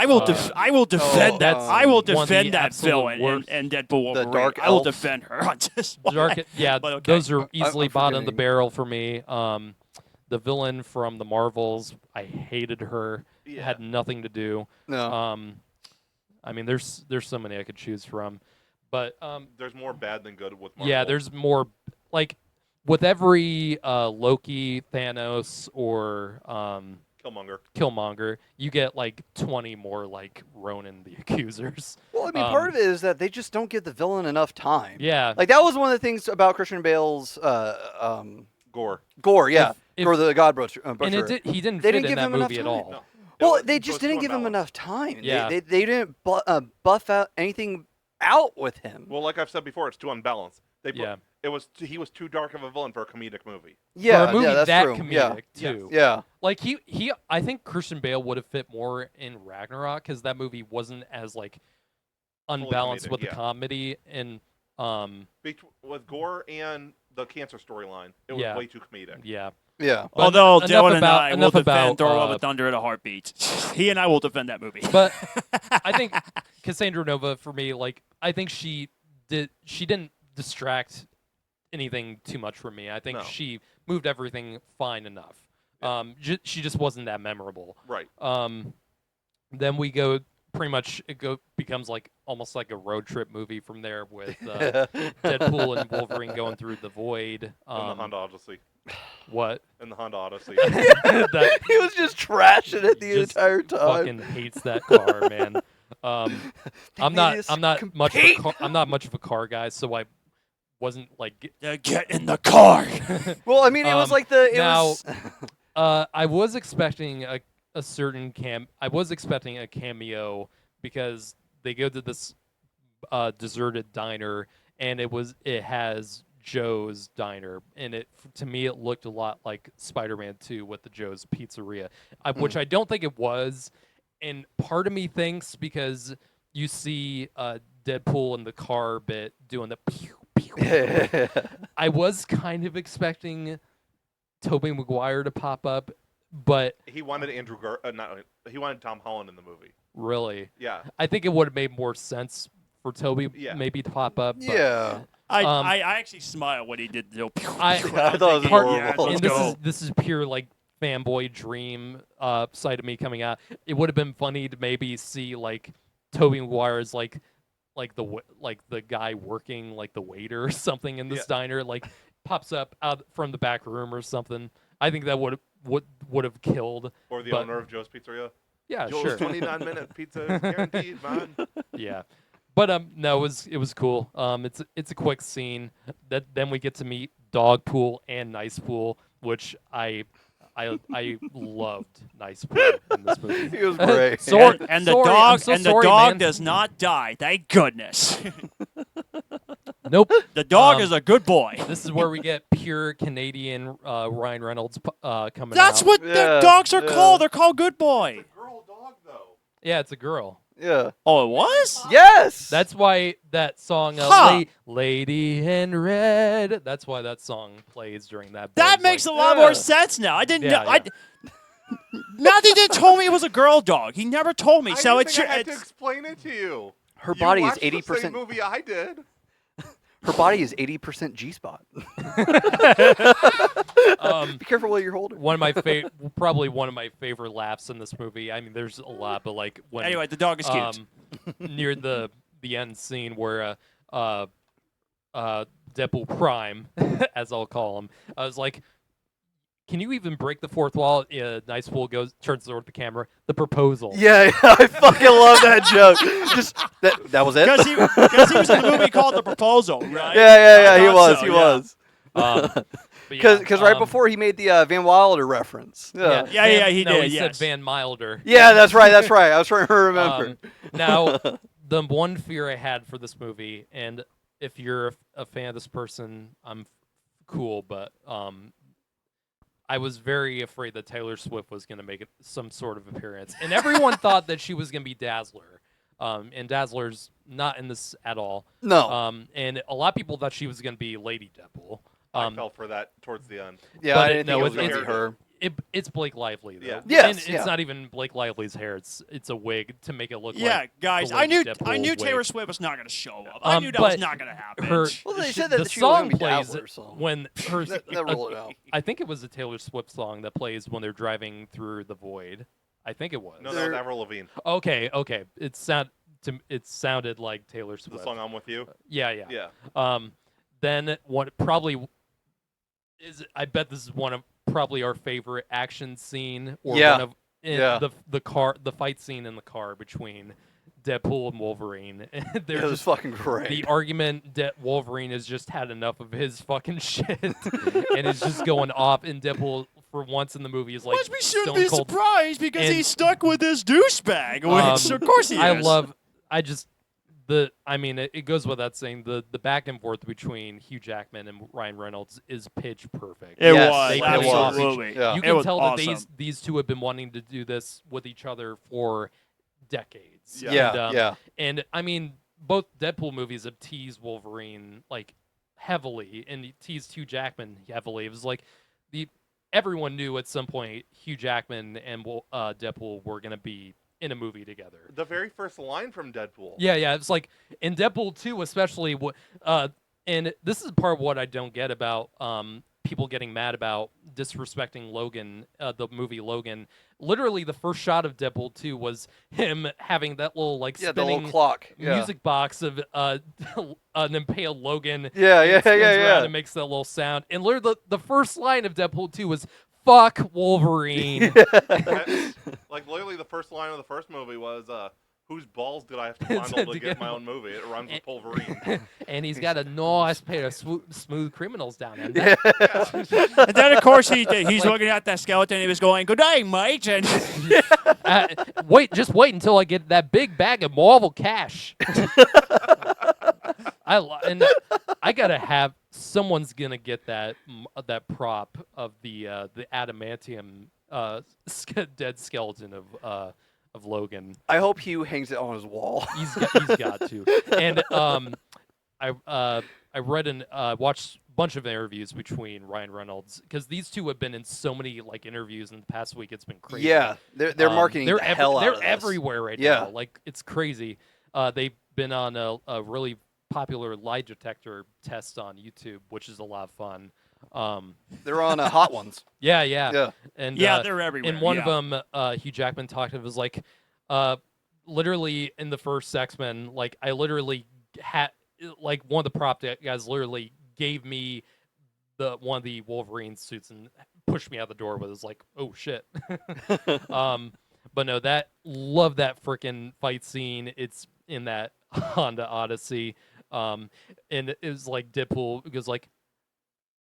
I will defend that. I will one of the defend that absolute villain worst. and Deadpool Wolverine. Dark I will Elf. defend her on this one. Dark, yeah, But okay. those are easily I'm bottom of the forgetting. barrel for me. The villain from the Marvels, I hated her. Yeah. Had nothing to do. No. I mean, there's so many I could choose from, but There's more bad than good with Marvel. yeah, there's more like with every Loki, Thanos, or Killmonger. Killmonger, you get like 20 more like Ronan the Accusers. Well, I mean, part of it is that they just don't give the villain enough time. Yeah, Like that was one of the things about Christian Bale's Gore. Gore. Yeah, If- Gore the God Butcher. and he didn't They fit didn't in give that him enough movie at time. all. No. Well, It they was just too didn't give him unbalanced. enough time. Yeah. They didn't buff out anything out with him. Well, like I've said before, it's too unbalanced. Yeah. He was too dark of a villain for a comedic movie. Yeah, For a movie yeah, that's that true. comedic Yeah. too. Yeah, Like I think Christian Bale would have fit more in Ragnarok because that movie wasn't as like unbalanced comedic, with the yeah. comedy and With Gore and the cancer storyline, it was Yeah. way too comedic. yeah. yeah. But Although enough Dylan and about- I will enough defend about, Thor: Love and Thunder in a heartbeat. He and I will defend that movie. But I think Cassandra Nova for me, like I think she didn't distract anything too much from me. I think No. she moved everything fine enough. She just wasn't that memorable. Right. Then we go pretty much becomes like almost like a road trip movie from there with Deadpool and Wolverine going through the void. In the Honda Odyssey. What? In the Honda Odyssey. That He was just trashing it the just entire time. fucking hates that car, man. I'm not much of a car guy, so I wasn't like Get in the car. Well, I mean, it was like the. It now- was. I was expecting a certain I was expecting a cameo because they go to this deserted diner and it has Joe's Diner, and to me it looked a lot like Spider-Man 2 with the Joe's Pizzeria, which I don't think it was, and part of me thinks because you see Deadpool in the car bit doing the pew pew. I was kind of expecting Tobey Maguire to pop up, but He wanted he wanted Tom Holland in the movie. really, Yeah. I think it would have made more sense for Tobey Yeah. maybe to pop up. But, Yeah. I actually smiled when he did the. I thought it was part- horrible. and Let's go. this is pure like fanboy dream side of me coming out. It would have been funny to maybe see like Tobey Maguire as like the guy working like the waiter or something in this diner, like pops up out from the back room or something. I think that would have killed. Or the But- owner of Joe's Pizzeria. Yeah, Joe's sure. 29-minute pizza is guaranteed, man. Yeah, but no, it was cool. It's a quick scene. Then we get to meet Dogpool and Nicepool, which I loved Nicepool in this movie. He was great. Sorry, And the sorry, dog I'm so and the sorry, dog man. does not die. Thank goodness. Nope. The dog Um, is a good boy. This is where we get pure Canadian Ryan Reynolds coming That's out. what Yeah, the dogs are yeah. called. They're called good boy. Girl dog, though. Yeah, it's a girl. Yeah. Oh, it was? Yes. That's why that song, Huh. Lady in Red, that's why that song plays during that. That bit. makes Like, a lot Yeah. more sense now. I didn't Yeah, know. Matthew didn't told me it was a girl dog. He never told me. I So didn't it's, think I had to it's explain it to you. her You body is watched the same 80%. movie I did. Her body is 80% G spot. Be careful what you're holding. one of my probably one of my favorite laughs in this movie. I mean, there's a lot, but like when anyway. The dog is cute. near the end scene where Deadpool Prime, as I'll call him, I was like, can you even break the fourth wall? Nicepool turns toward the camera. The proposal. Yeah, I fucking love that joke. Just that was it. Because he was in the movie called The Proposal, right? Yeah, I he thought was, so, he yeah. was. But Because right before he made the Van Wilder reference. Yeah. Yeah, he no, did, He yes. said Van Milder. Yeah, that's right. I was trying to remember. Now, the one fear I had for this movie, and if you're a fan of this person, I'm cool, but I was very afraid that Taylor Swift was going to make some sort of appearance. And everyone thought that she was going to be Dazzler. And Dazzler's not in this at all. No. And a lot of people thought she was going to be Lady Deadpool. I fell for that towards the end. Yeah, but I didn't think it was it's- going to be her. It's Blake Lively, though. Yeah. Yes, and it's yeah. not even Blake Lively's hair. It's a wig to make it look Yeah, like guys, the I Lady knew Deadpool Taylor wig. Swift was not going to show up. I knew that but was not going to happen. Her, Well, they sh- said that the she was song gonna be plays Dazzler, so. when her. That ruled it out. I think it was a Taylor Swift song that plays when they're driving through the void. I think it was. No, that was Avril Lavigne. Okay. It sounded like Taylor The Swift. song I'm With You. Yeah. Yeah. Then what probably is, I bet this is one of probably our favorite action scene, or Yeah. one of Yeah. the fight scene in the car between Deadpool and Wolverine. It They're was just fucking great. the argument that Wolverine has just had enough of his fucking shit and is just going off, and Deadpool for once in the movie is like Which we shouldn't stone be cold. surprised because And- he's stuck with this douchebag. Which, of course he is. It goes without saying, the back and forth between Hugh Jackman and Ryan Reynolds is pitch perfect. It Yes, was. they- Absolutely. Yeah. You It can was tell awesome. that these two have been wanting to do this with each other for decades. Yeah. Yeah, And I mean, both Deadpool movies have teased Wolverine like heavily, and teased Hugh Jackman heavily. It was like everyone knew at some point Hugh Jackman and Deadpool were gonna be in a movie together. The very first line from Deadpool. Yeah. It's like in Deadpool 2 especially, and this is part of what I don't get about people getting mad about disrespecting Logan, the movie Logan. Literally, the first shot of Deadpool 2 was him having that little like yeah, the little spinning clock. Yeah. music box of an impaled Logan. Yeah, and yeah, it spins yeah, around yeah. and makes that little sound. And literally, the first line of Deadpool 2 was "Fuck Wolverine." Like literally, the first line of the first movie was, "Whose balls did I have to fondle to To get get- my own movie?" It rhymes with Wolverine. And he's got a nice pair of smooth criminals down there. And then, of course, he's looking at that skeleton and he was going, "Good day, mate." And Just wait until I get that big bag of Marvel cash. And I gotta have someone's gonna get that prop of the adamantium dead skeleton of Logan. I hope Hugh hangs it on his wall. He's got to. And I read and watched bunch of interviews between Ryan Reynolds, because these two have been in so many like interviews in the past week. It's been crazy. Yeah, they're marketing They're the hell out they're of this. everywhere right Yeah. now. Like it's crazy. They've been on a really popular lie detector test on YouTube, which is a lot of fun. They're on Hot Ones. Yeah. Yeah. And they're everywhere. in one yeah. of them, Hugh Jackman talked. It was like, literally in the first X-Men, like I literally had like one of the prop guys literally gave me one of the Wolverine suits and pushed me out the door. But it was like, oh shit. But no, love that freaking fight scene. It's in that Honda Odyssey. And it was like Deadpool because like,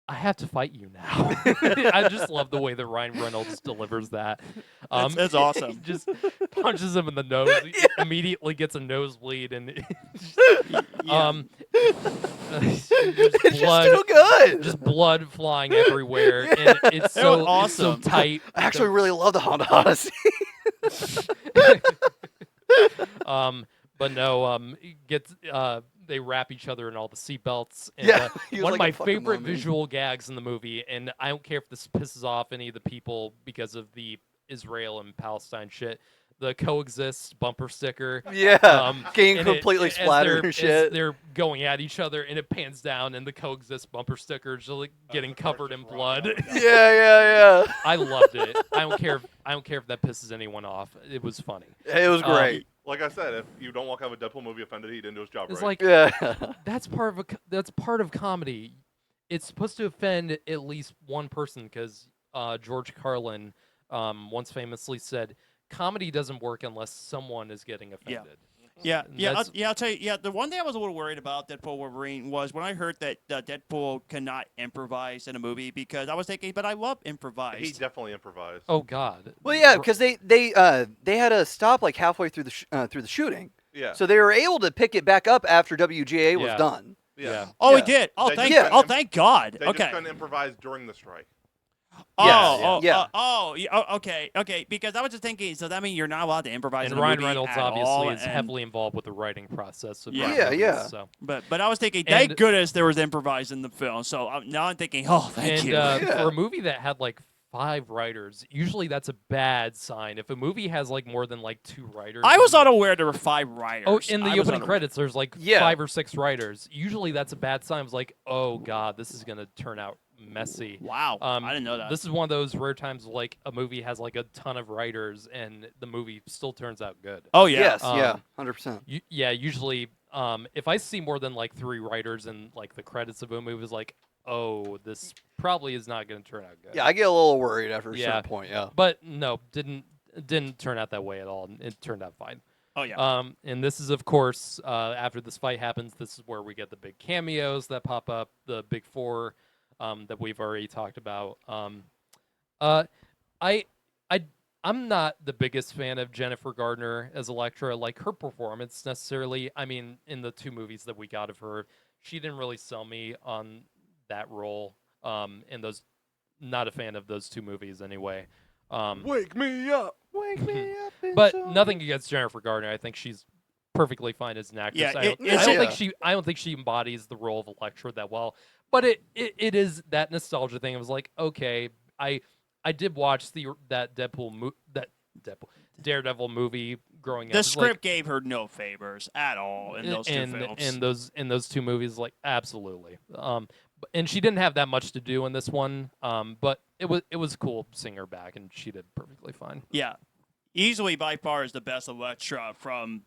I have to fight you now. I just love the way that Ryan Reynolds delivers that. That's awesome. He just punches him in the nose. He immediately gets a nosebleed, and It's blood, just too good. just blood flying everywhere, and it's so awesome. it's so tight. I actually really love the Honda Odyssey. But no, they wrap each other in all the seatbelts. And, Yeah, he was one like of my a fucking favorite mummy. visual gags in the movie, and I don't care if this pisses off any of the people because of the Israel and Palestine shit. The coexist bumper sticker. Yeah, getting and it- completely as splattered they're- and shit. as they're going at each other, and it pans down, and the coexist bumper sticker is just like getting the first covered in just blood. running out. Yeah. I loved it. I don't care. I don't care if that pisses anyone off. It was funny. It was great. Like I said, if you don't walk out of a Deadpool movie offended, he didn't do his job It's right. like Yeah. that's part of comedy. It's supposed to offend at least one person because George Carlin once famously said, "Comedy doesn't work unless someone is getting offended." Yeah, And yeah, that's- I'll tell you. Yeah, the one thing I was a little worried about Deadpool Wolverine was when I heard that Deadpool cannot improvise in a movie because I was thinking, but I love improvised. He definitely improvised. Oh God. Well, yeah, because they had to stop like halfway through the shooting, Yeah. so they were able to pick it back up after WGA was Yeah. done. yeah. Oh, Yeah. he did. Oh, They thank. just couldn't Thank God. They just Okay. couldn't improvise during the strike. Yeah. Okay. Because I was just thinking, so that means you're not allowed to improvise And in a Ryan movie Reynolds at obviously all, is and- heavily involved with the writing process. Of Yeah. these Yeah, movies, yeah. So. But I was thinking, thank And- goodness there was improvised in the film. So now I'm thinking, oh, thank And you. for a movie that had like 5 writers, usually that's a bad sign. If a movie has like more than like 2 writers, I was unaware there were 5 writers. Oh, in the I was opening unaware. credits, there's like Yeah. 5 or 6 writers. Usually that's a bad sign. It's like, oh God, this is gonna turn out messy. Wow, I didn't know that. This is one of those rare times like a movie has like a ton of writers and the movie still turns out good. Oh yeah. Yes. Um, Yeah. 100%. Usually, if I see more than like 3 writers in like the credits of a movie, it's like, oh, this probably is not going to turn out good. Yeah, I get a little worried after a Yeah. certain point. Yeah. But no, didn't turn out that way at all. It turned out fine. Oh yeah. And this is, of course, after this fight happens, this is where we get the big cameos that pop up, the big 4 that we've already talked about. I'm not the biggest fan of Jennifer Gardner as Elektra, like her performance necessarily. I mean, in the 2 movies that we got of her, she didn't really sell me on that role. And not a fan of those 2 movies anyway. Wake me up. Wake me up. But nothing against Jennifer Gardner. I think she's perfectly fine as an actress. Yeah, I don't think she embodies the role of Elektra that well. But it is that nostalgia thing. I was like, okay, I did watch that Daredevil movie growing up. The It's script gave her no favors at all in those 2 films. in those 2 movies, like absolutely. And she didn't have that much to do in this one. But it was cool seeing her back, and she did perfectly fine. Yeah, easily by far is the best Elektra from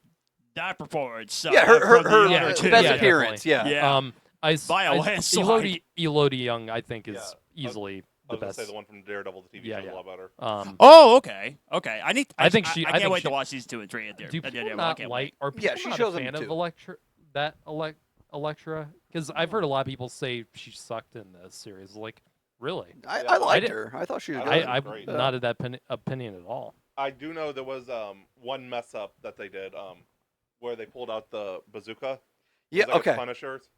that performance. Yeah, her from the other yeah, best two. yeah, appearance. definitely. Yeah. Yeah. By a landslide. Elodie Young, I think, is Yeah. easily I the was gonna best. say the one from Daredevil, the TV Yeah, show, is yeah. a lot better. Oh, okay. I need. I think she- I I can't think wait she- to watch these 2 and 3 at there. Do people not like? Are people Yeah, she not shows a them fan of too. Elektra? Because I've heard a lot of people say she sucked in this series. Like, really? I liked didn't- her. I thought she was I- good. I'm great. not of that opinion at all. I do know there was one mess up that they did where they pulled out the bazooka. It Yeah. was like a Okay. Punishers.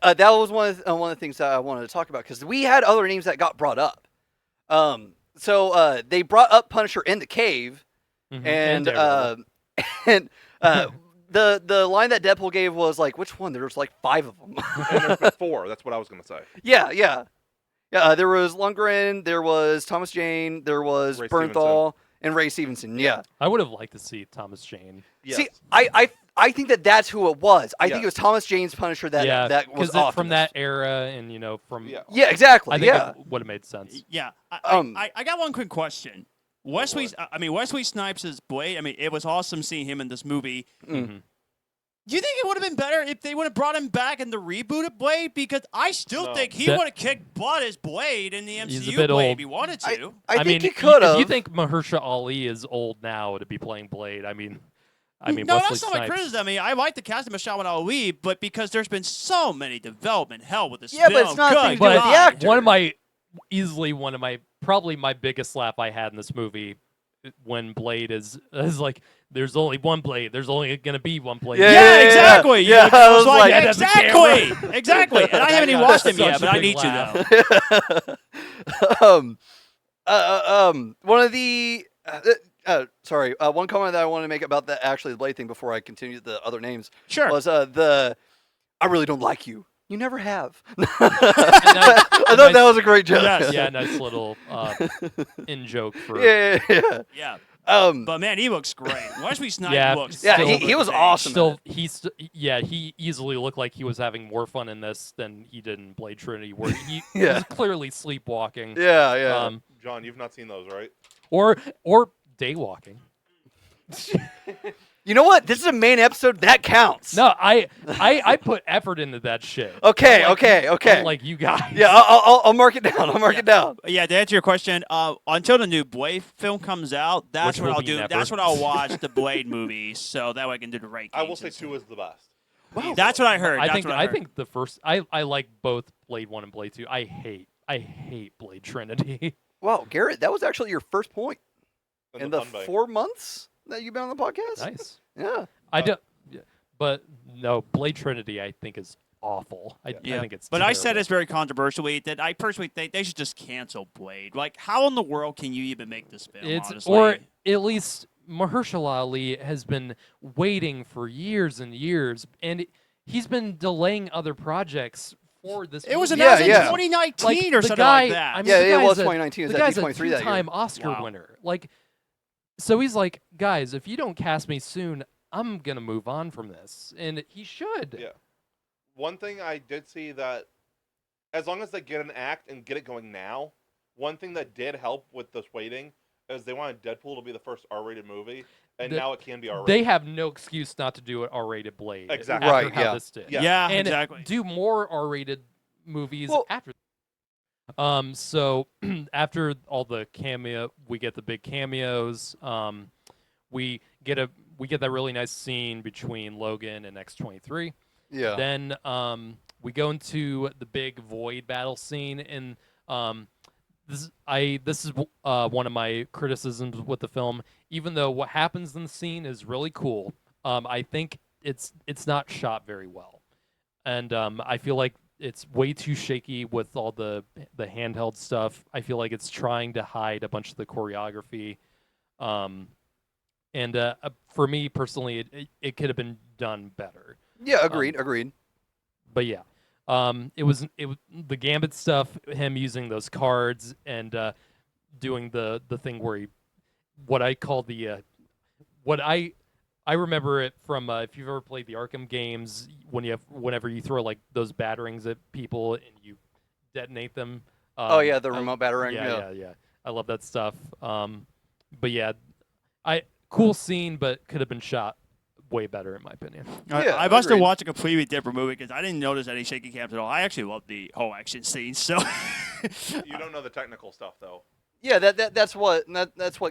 That was one of the things that I wanted to talk about because we had other names that got brought up. So they brought up Punisher in the cave, Mhm. and Daredevil. and the line that Deadpool gave was like, which one? There's like 5 of them. And there's been 4. That's what I was gonna say. Yeah. There was Lundgren, there was Thomas Jane, there was Ray Bernthal, and Ray Stevenson. Yeah. I would have liked to see Thomas Jane. Yes. See, I think that's who it was. I think Yes. it was Thomas Jane's Punisher that was from Optimus. that era, and from Yeah. Yeah, exactly. I think yeah. it would have made sense. Yeah, Um, I got one quick question. Wesley Snipes' Blade. I mean, it was awesome seeing him in this movie. Mhm. Do you think it would have been better if they would have brought him back in the rebooted Blade? Because I still No. think he That- would have kicked butt as Blade in the He's a MCU bit Blade old. if he wanted to. I think mean, he could have. If you think Mahershala Ali is old now to be playing Blade, I mean, no, Wesley that's not my Snipes. criticism. I mean, I like the casting of Mahershala Ali, but because there's been so many development hell with this Yeah, film. but it's not good anything to do with the God. actor. Probably my biggest laugh I had in this movie when Blade is like, there's only one Blade. There's only gonna be one Blade. Yeah, exactly. Yeah, You know, I it's was like, yeah, that's a exactly, exactly. And I haven't even got watched him yet, such but a I big need laugh. to though. One of the one comment that I want to make about the Blade thing before I continue the other names Sure. was I really don't like you. You never have. I thought that was a great joke. Yes. Yeah, nice little in joke for. Yeah. Yeah. Um, But man, he looks great. Wesley Snipes Yeah, looks. yeah, so he was good. awesome. Still, he easily looked like he was having more fun in this than he did in Blade Trinity, where he Yeah. was clearly sleepwalking. yeah. John, you've not seen those, right? Or daywalking. You know what? This is a main episode. That counts. No, I put effort into that shit. Okay. Unlike you guys. Yeah, I'll mark it down. I'll mark it down. Yeah, to answer your question, until the new Blade film comes out, that's Which what will I'll be do. never. That's when I'll watch the Blade movies, so that way I can do the rankings. I will say and stuff. 2 is the best. Wow. That's what I heard. I That's think what I heard. think the first I like both Blade 1 and Blade 2. I hate Blade Trinity. Wow, Garrett, that was actually your first point And in the fun bike. 4 months that you've been on the podcast. Nice. Yeah. I don't yeah, but no, Blade Trinity I think is awful. I think it's But I said terrible. this very controversially that I personally think they should just cancel Blade. Like, how in the world can you even make this film? It's honestly? or at least Mahershala Ali has been waiting for years and years, and he's been delaying other projects for this. it was movie. announced in yeah. 2019 Like, or the something guy, like that. I mean, Yeah, the it guy's was a- 2019. It was The at guy's a D23 that year. two-time Oscar Wow. winner. Like, so he's like, guys, if you don't cast me soon, I'm gonna move on from this, and he should. Yeah. One thing I did see that, as long as they get an act and get it going now, one thing that did help with this waiting is they wanted Deadpool to be the first R-rated movie, and The- now it can be R-rated. They have no excuse not to do an R-rated Blade. Exactly. After Right, how yeah. this did. Yeah. Yeah, And exactly. do more R-rated movies Well- after. So after all the cameo, we get the big cameos. We get that really nice scene between Logan and X-23. Yeah. Then we go into the big void battle scene, and this is one of my criticisms with the film. Even though what happens in the scene is really cool, I think it's not shot very well, and I feel like it's way too shaky with all the handheld stuff. I feel like it's trying to hide a bunch of the choreography. And for me personally, it could have been done better. Yeah, agreed. But yeah, it was the Gambit stuff. Him using those cards and doing the thing where what I call what I remember it from if you've ever played the Arkham games whenever you throw like those batterings at people and you detonate them. Oh yeah, the remote battering. Yeah. I love that stuff. But yeah, cool scene, but could have been shot way better in my opinion. Yeah, I must have agreed. watched a completely different movie because I didn't notice any shaky cams at all. I actually loved the whole action scene. So You don't know the technical stuff, though. Yeah, that's what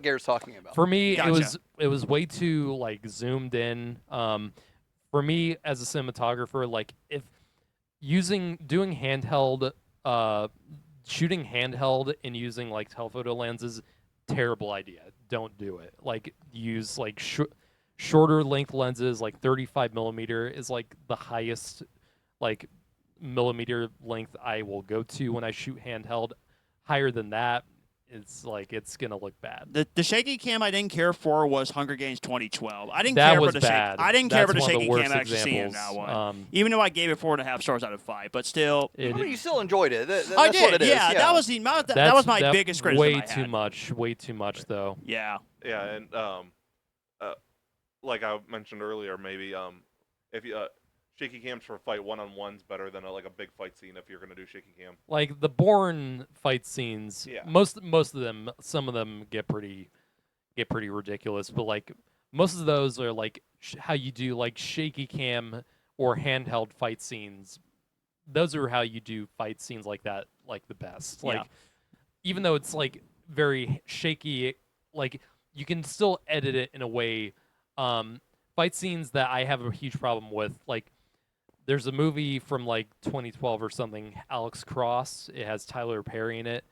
Garrett's talking about. For me, Gotcha. it was way too like zoomed in. For me as a cinematographer, like if doing handheld, shooting handheld and using like telephoto lenses, terrible idea. Don't do it. Like use like shorter length lenses, like 35 millimeter is like the highest like millimeter length I will go to when I shoot handheld. Higher than that, it's gonna look bad. The shaky cam I didn't care for was Hunger Games 2012. I didn't That care was for the bad. I didn't care That's for the one of the shaky worst cam actually seeing in that examples. one. Even though I gave it 4.5 stars out of 5, but still. I mean, you still enjoyed it. That's I what did. it is. Yeah, that was that was my biggest criticism. Way I had. too much. Way too much, though. Yeah. Yeah, and like I mentioned earlier, maybe if you shaky cams for fight one-on-one's better than like a big fight scene if you're gonna do shaky cam. Like the Bourne fight scenes, Yeah. most of them, some of them get pretty ridiculous. But like most of those are like how you do like shaky cam or handheld fight scenes. Those are how you do fight scenes like that, like the best. Like even though it's like very shaky, like you can still edit it in a way. Fight scenes that I have a huge problem with, like there's a movie from like 2012 or something, Alex Cross. It has Tyler Perry in it.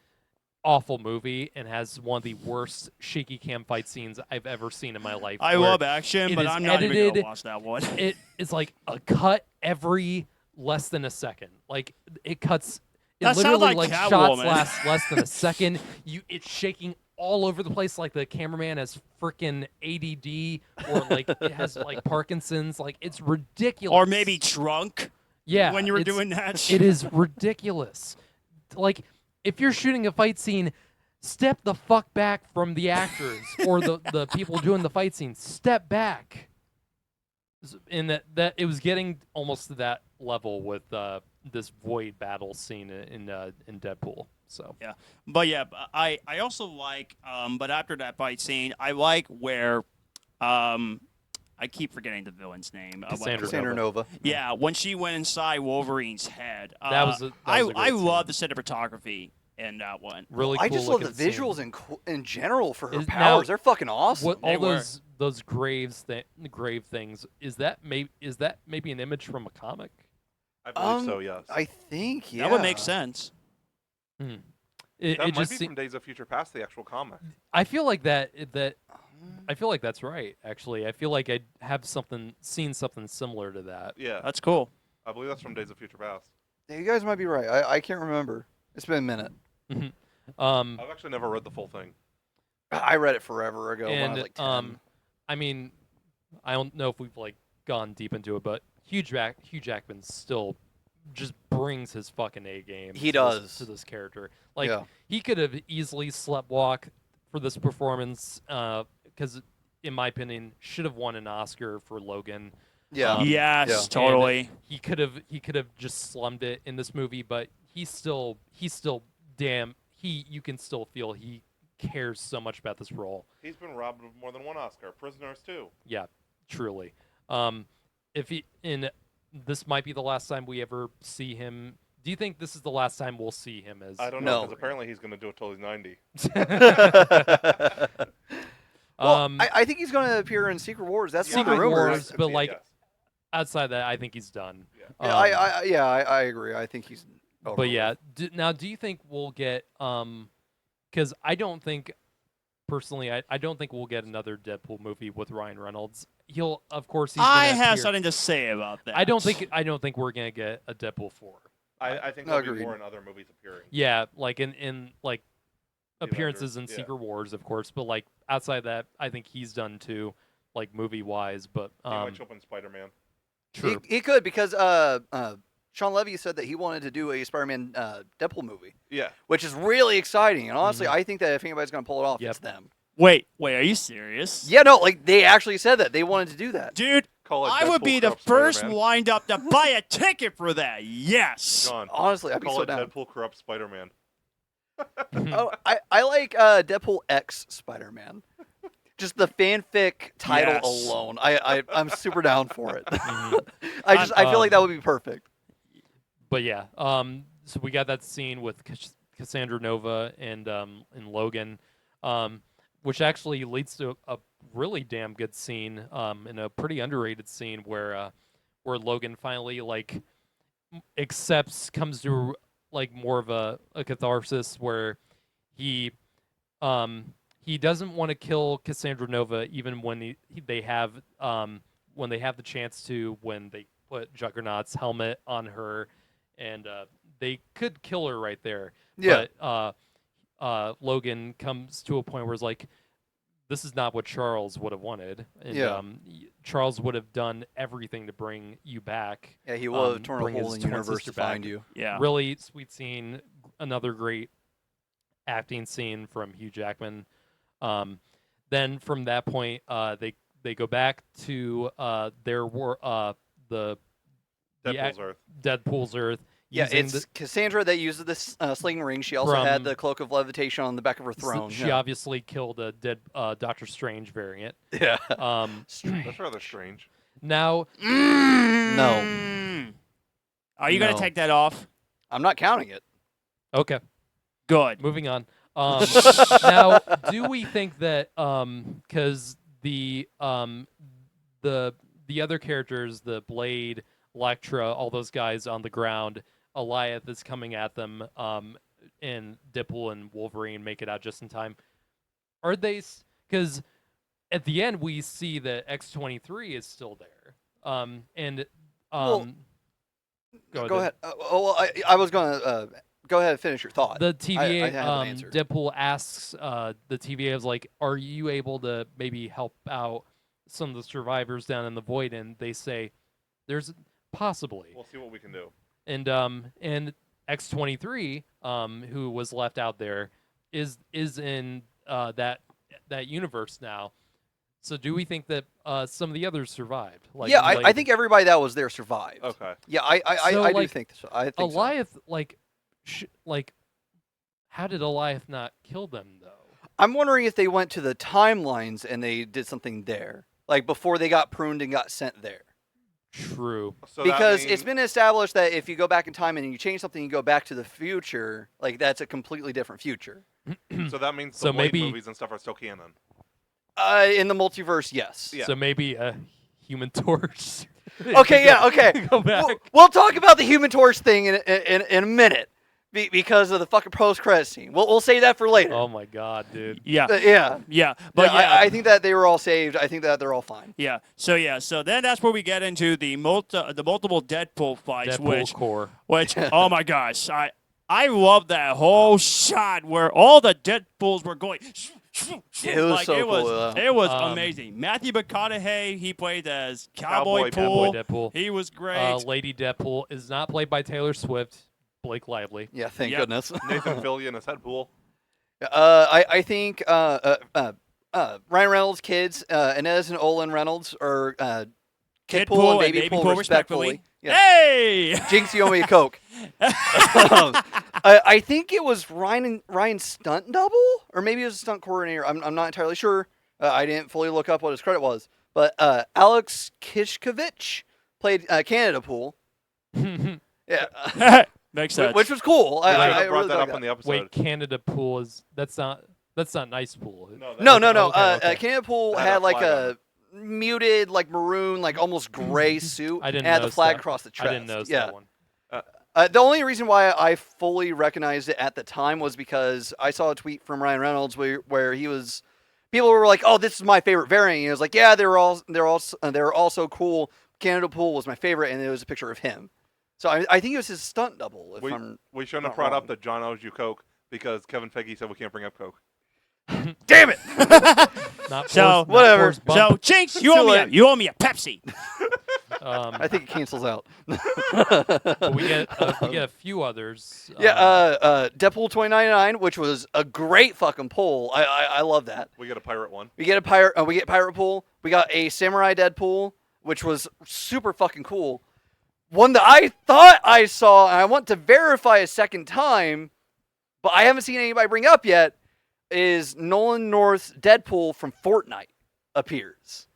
Awful movie, and has one of the worst shaky cam fight scenes I've ever seen in my life. I love action, but is I'm not even edited. gonna watch that one. It is like a cut every less than a second. Like it cuts. It That sounds literally like shots Catwoman. last less than a second. It's shaking all over the place, like the cameraman has freaking ADD or like it has like Parkinson's. Like it's ridiculous. Or maybe drunk. Yeah, When you were it's- doing that. It is ridiculous. Like if you're shooting a fight scene, step the fuck back from the actors or the people doing the fight scene. Step back. In that it was getting almost to that level with this void battle scene in Deadpool. So But yeah, I also like, but after that fight scene, I like where, I keep forgetting the villain's name. Cassandra Nova. Yeah, when she went inside Wolverine's head. That was a I great scene. love the cinematography in that one. really, I cool just love the looking scene. visuals in general for her Is- now- powers. They're fucking awesome. What They all were. those grave things is that maybe an image from a comic? I believe so. Yes. I think That would make sense. It, that it might just be se- from Days of Future Past, the actual comic. I feel like I feel like that's right. Actually, I feel like I have seen something similar to that. Yeah, That's cool. I believe that's from Days of Future Past. Yeah, you guys might be right. I can't remember. It's been a minute. I've actually never read the full thing. I read it forever ago when I and was like 10. I mean, I don't know if we've like gone deep into it, but Hugh Jackman still just brings his fucking A game. He to this- does. to this character. Like Yeah. he could have easily sleptwalk for this performance, because in my opinion, should have won an Oscar for Logan. Yeah. Yes, yeah. totally. He could have just slummed it in this movie, but he's still damn. You can still feel he cares so much about this role. He's been robbed of more than one Oscar. Prisoners too. Yeah, truly. This might be the last time we ever see him. Do you think this is the last time we'll see him as? I don't know No. because apparently he's going to do it till he's 90. Well, I think he's going to appear in Secret Wars. That's Yeah, one of the Secret rumors. Wars, but like yes. outside that, I think he's done. Yeah. Yeah, I agree. I think he's. over But with. yeah, now do you think we'll get? Because I don't think, personally, I don't think we'll get another Deadpool movie with Ryan Reynolds. He'll, of course, he's I gonna have appear. something to say about that. I don't think we're gonna get a Deadpool 4. I think No, there'll be agreed. more in other movies appearing. Yeah, like in like The appearances in Avengers, yeah. Secret Wars, of course, but like outside that, I think he's done too, like movie wise. But He might show up in Spider-Man. sure. He could because Sean Levy said that he wanted to do a Spider-Man Deadpool movie, Yeah. which is really exciting. And honestly, I think that if anybody's going to pull it off, Yep. it's them. Wait, are you serious? Yeah, no, like they actually said that they wanted to do that. Dude, Call it I would Deadpool be the Corrupts first Spider-Man. lined up to buy a ticket for that. Yes. John, Honestly, I'd be call so it down. Deadpool Corrupt Spider-Man. Oh, I like Deadpool X Spider-Man. Just the fanfic title Yes. alone, I'm super down for it. Mhm. I feel like that would be perfect. But yeah, so we got that scene with Cassandra Nova and Logan, which actually leads to a really damn good scene, and a pretty underrated scene where Logan finally like comes to like more of a catharsis where he doesn't want to kill Cassandra Nova even when they have the chance to, when they put Juggernaut's helmet on her, and they could kill her right there. Yeah. But Logan comes to a point where it's like, this is not what Charles would have wanted. And, Yeah. Charles would have done everything to bring you back. Yeah, he will have torn a bring hole his in the twin universe sister to find back. you. Yeah. Really sweet scene. Another great acting scene from Hugh Jackman. Then from that point, they go back to their war, the Deadpool's Earth. Deadpool's Earth. Yeah, using it's Cassandra that uses this slinging ring. She also had From- the cloak of levitation on the back of her throne. She obviously killed a dead Doctor Strange variant. Yeah. That's rather strange. Now, No. Are you gonna No. take that off? I'm not counting it. okay, Good. moving on. Now, do we think that because the other characters, the Blade, Elektra, all those guys on the ground, Goliath is coming at them, and Deadpool and Wolverine make it out just in time. Are they? Because at the end we see that X-23 is still there, and Well, go ahead. I was going to go ahead and finish your thought. The TVA, I have an answer. Deadpool asks the TVA is like, "Are you able to maybe help out some of the survivors down in the void?" And they say, "There's possibly." We'll see what we can do. And X-23, who was left out there, is in that universe now. So do we think that some of the others survived? Like yeah, I Blade? think everybody that was there survived. Okay. Yeah, I So, do like, think so. I think so. Goliath, how did Goliath not kill them though? I'm wondering if they went to the timelines and they did something there, like before they got pruned and got sent there. True. So Because that it's been established that if you go back in time and you change something, you go back to the future, like that's a completely different future. so that means So the Blade maybe- movies and stuff are still canon. In the multiverse, yes. Yeah. So maybe a Human Torch. Okay, yeah, okay. Go back. We'll talk about the Human Torch thing in a minute because of the fucking post-credit scene. We'll save that for later. Oh my god, dude. Yeah. Yeah. Yeah. But Yeah, yeah. I think that they were all saved. I think that they're all fine. Yeah. So then that's where we get into the multiple Deadpool fights, Deadpool core. which oh my gosh, I love that whole shot where all the Deadpools were going. It was so cool, It was Um, amazing. Matthew McConaughey, he played as Cowboy Cowboy Pool. Deadpool. He was great. Lady Deadpool is not played by Taylor Swift. Blake Lively. Yeah, thank Yep. goodness. Nathan Fillion as Deadpool. I think Ryan Reynolds' kids, Inez and Olin Reynolds, are Kid Pool and Baby Pool, respectfully. Yeah. Hey! Jinx, you owe me a Coke. I think it was Ryan's stunt double, or maybe it was a stunt coordinator. I'm not entirely sure. I didn't fully look up what his credit was. But Alex Kishkovich played Canada Pool. Yeah, Makes sense. which was cool. I I brought really that like up in the episode. Wait, Canada Pool is that's not nice pool. No. Okay. Canada Pool It had had a like flag on a muted, like maroon, like almost gray suit. I didn't and had the notice flag that. across the chest. I didn't notice yeah. that one. The only reason why I fully recognized it at the time was because I saw a tweet from Ryan Reynolds where he was. People were like, "Oh, this is my favorite variant." And he was like, "Yeah, they're all so cool. Canada Pool was my favorite," and it was a picture of him. So I think it was his stunt double. If We shouldn't have not brought wrong. up that John owes you Coke because Kevin Feige said we can't bring up Coke. damn it! Not So, Forrest- not whatever. Forrest Bump. So, Jinx, Too late. you owe me a Pepsi. I think it cancels out. But we get a few others. Yeah, Deadpool 2099, which was a great fucking pull. I love that. We get a pirate one. We get a pirate. We get pirate pool. We got a samurai Deadpool, which was super fucking cool. One that I thought I saw, and I want to verify a second time, but I haven't seen anybody bring up yet. Is Nolan North's Deadpool from Fortnite appears?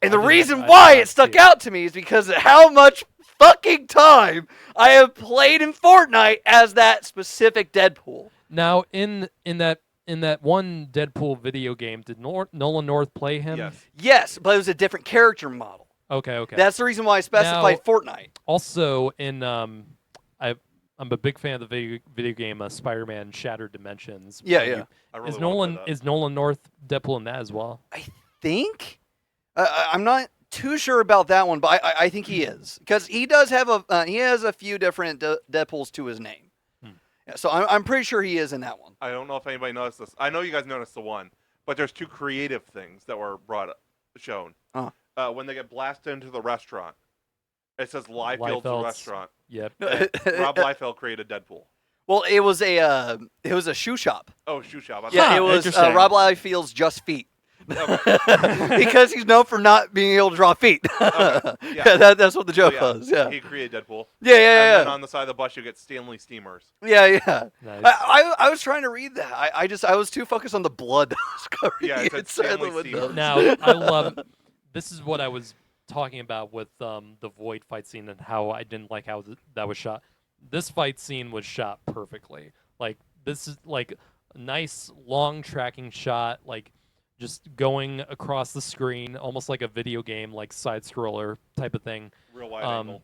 And the I did reason not why see it stuck it. out to me is because of how much fucking time I have played in Fortnite as that specific Deadpool. Now in that one Deadpool video game, did Nolan North play him? Yes. Yes, but it was a different character model. Okay. That's the reason why I specified Fortnite. Also in I'm a big fan of the video game Spider-Man Shattered Dimensions. Yeah, Are yeah. you- I really Is wanna play Nolan that. North Deadpool in that as well? I think I'm not too sure about that one, but I think he is because he does have he has a few different Deadpools to his name, Yeah, so I'm pretty sure he is in that one. I don't know if anybody noticed this. I know you guys noticed the one, but there's two creative things that were shown. When they get blasted into the restaurant, it says Liefeld's Liefeld's. restaurant. Yep. Rob Liefeld created Deadpool. Well, it was a shoe shop. Oh, shoe shop. Yeah, Huh, it was interesting. Rob Liefeld's Just Feet. Okay. Because he's known for not being able to draw feet. Okay, yeah. Yeah, that's what the joke So, was. Yeah. He created Deadpool. Yeah, And yeah, then yeah. on the side of the bus, you get Stanley Steamers. Yeah. Nice. I was trying to read that. I was too focused on the blood that was covering Yeah, it said inside the Stanley window. Steamer. Now, I love. This is what I was talking about with the Void fight scene and how I didn't like how that was shot. This fight scene was shot perfectly. Like, this is like a nice long tracking shot, like just going across the screen, almost like a video game, like side scroller type of thing. Real wide angle.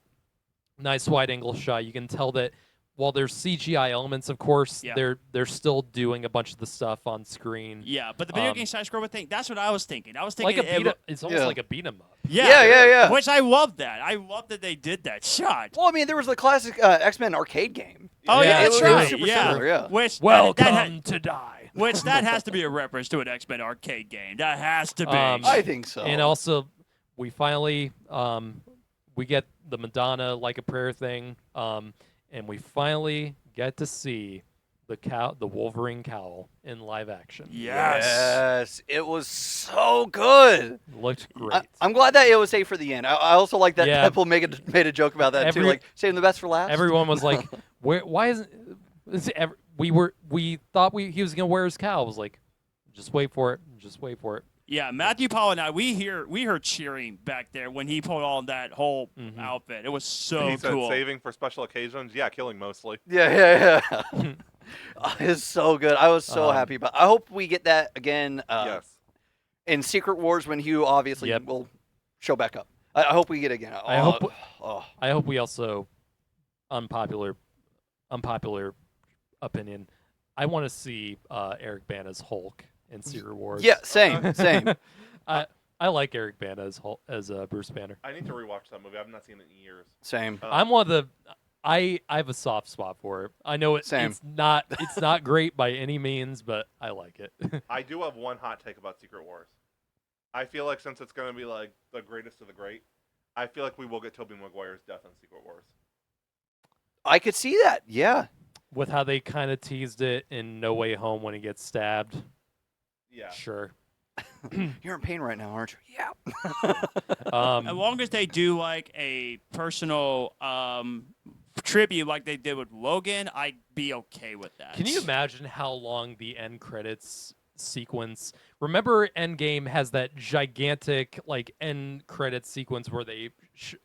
Nice wide angle shot. You can tell that while there's CGI elements, of course, Yeah. they're still doing a bunch of the stuff on screen. Yeah, but the video game side scroller thing, that's what I was thinking. I was thinking Like a beat it's almost Yeah. like a beat 'em up. Yeah. Which I love that. I love that they did that shot. Well, I mean, there was the classic X-Men arcade game. Oh Yeah, yeah, that's it was right. super yeah. similar, yeah. Which Welcome to die. which that has to be a reference to an X-Men arcade game. That has to be. I think so. And also, we finally we get the Madonna like a prayer thing, and we finally get to see the Wolverine cowl in live action. Yes, it was so good. Looked great. I'm glad that it was saved for the end. I also like that Yeah. Deadpool made a joke about that too, Every- like saving the best for last. Everyone was like, why isn't we thought he was gonna wear his cowl. I was like, just wait for it. Just wait for it. Yeah, Matthew Paul and I, we heard cheering back there when he put on that whole outfit. It was so He said cool. saving for special occasions. Yeah, killing mostly. Yeah. It's so good. I was so happy about. I hope we get that again. Yes. In Secret Wars when Hugh obviously Yep. will show back up. I hope we get it again. I hope- Oh. I hope we also unpopular opinion. I want to see Eric Bana's Hulk in Secret Wars. Yeah, same. I like Eric Bana as Bruce Banner. I need to rewatch that movie. I've not seen it in years. Same. I'm one of the. I have a soft spot for it. I know Same. it's not great by any means, but I like it. I do have one hot take about Secret Wars. I feel like since it's going to be like the greatest of the great, I feel like we will get Tobey Maguire's death in Secret Wars. I could see that. Yeah. With how they kind of teased it in No Way Home when he gets stabbed. Yeah. Sure. You're in pain right now, aren't you? Yeah. As long as they do like a personal tribute like they did with Logan, I'd be okay with that. Can you imagine how long the end credits sequence? Remember, Endgame has that gigantic like end credits sequence where they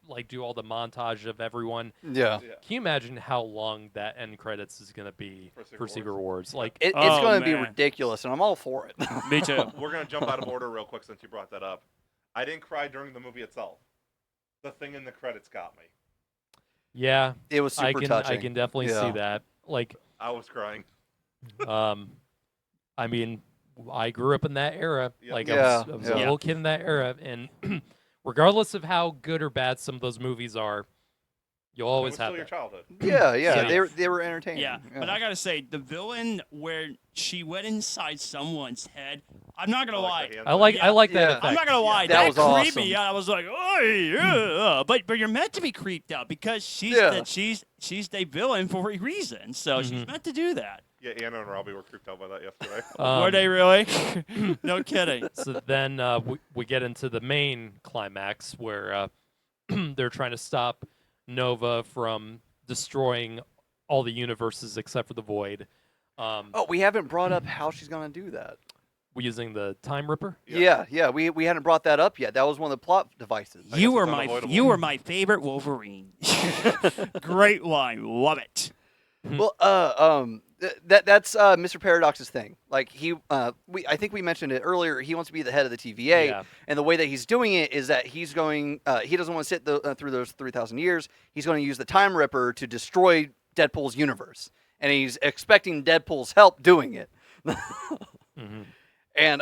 like do all the montage of everyone. Yeah. Yeah. Can you imagine how long that end credits is going to be For Secret Wars? Like, It's Oh, going to be man. ridiculous, and I'm all for it. Me too. We're going to jump out of order real quick since you brought that up. I didn't cry during the movie itself. The thing in the credits got me. yeah, It was super touching. I can definitely Yeah. see that. Like, I was crying. I mean, I grew up in that era. Yeah. Like, Yeah, I was yeah. a little kid in that era, and regardless of how good or bad some of those movies are, you'll It was always still have your that. childhood. Yeah. Yeah. They were entertaining. Yeah, but I gotta say, the villain where she went inside someone's head, I'm not gonna lie. the hand I like thing. I like that Yeah. effect. I'm not gonna lie, That that, was creeped awesome. me out. I was like, oh yeah, but you're meant to be creeped out because she's Yeah. she's the villain for a reason, so she's meant to do that. Yeah, Anna and Robbie were creeped out by that yesterday. Were they really? No kidding. So then we get into the main climax where they're trying to stop Nova from destroying all the universes except for the Void. Oh, we haven't brought up how she's going to do that. Using the Time Ripper. Yeah. We hadn't brought that up yet. That was one of the plot devices. guess You were it's my unavoidable. favorite Wolverine. Great line, love it. Well, that's Mr. Paradox's thing. Like I think we mentioned it earlier. He wants to be the head of the TVA, Yeah. and the way that he's doing it is that he's going. He doesn't want to sit through those 3,000 years. He's going to use the Time Ripper to destroy Deadpool's universe, and he's expecting Deadpool's help doing it. Mhm. And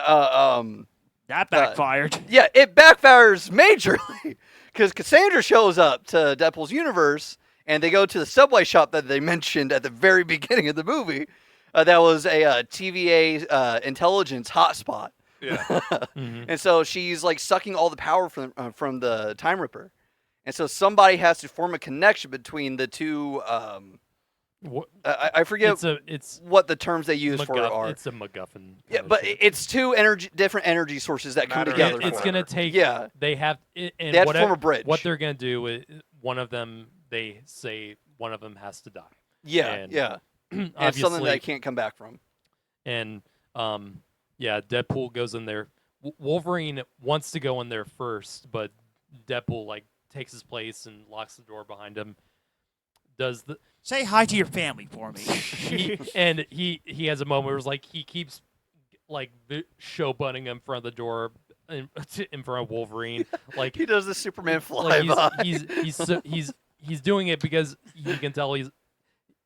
That backfired. yeah, it backfires majorly because Cassandra shows up to Deadpool's universe and they go to the subway shop that they mentioned at the very beginning of the movie. That was a TVA intelligence hotspot. Yeah. And so she's like sucking all the power from the Time Ripper, and so somebody has to form a connection between the two. I forget it's what the terms they use for it are. It's a MacGuffin. Yeah, but it's two different energy sources that come together. It's gonna take. Yeah, they have. They have to form a bridge. What they're gonna do is one of them. They say one of them has to die. Yeah, and yeah. And it's something that I can't come back from. And yeah, Deadpool goes in there. Wolverine wants to go in there first, but Deadpool like takes his place and locks the door behind him. Say hi to your family for me. he has a moment where it's like he keeps like showboating him in front of the door in front of Wolverine. Like he does the Superman flyby. Like he's doing it because you can tell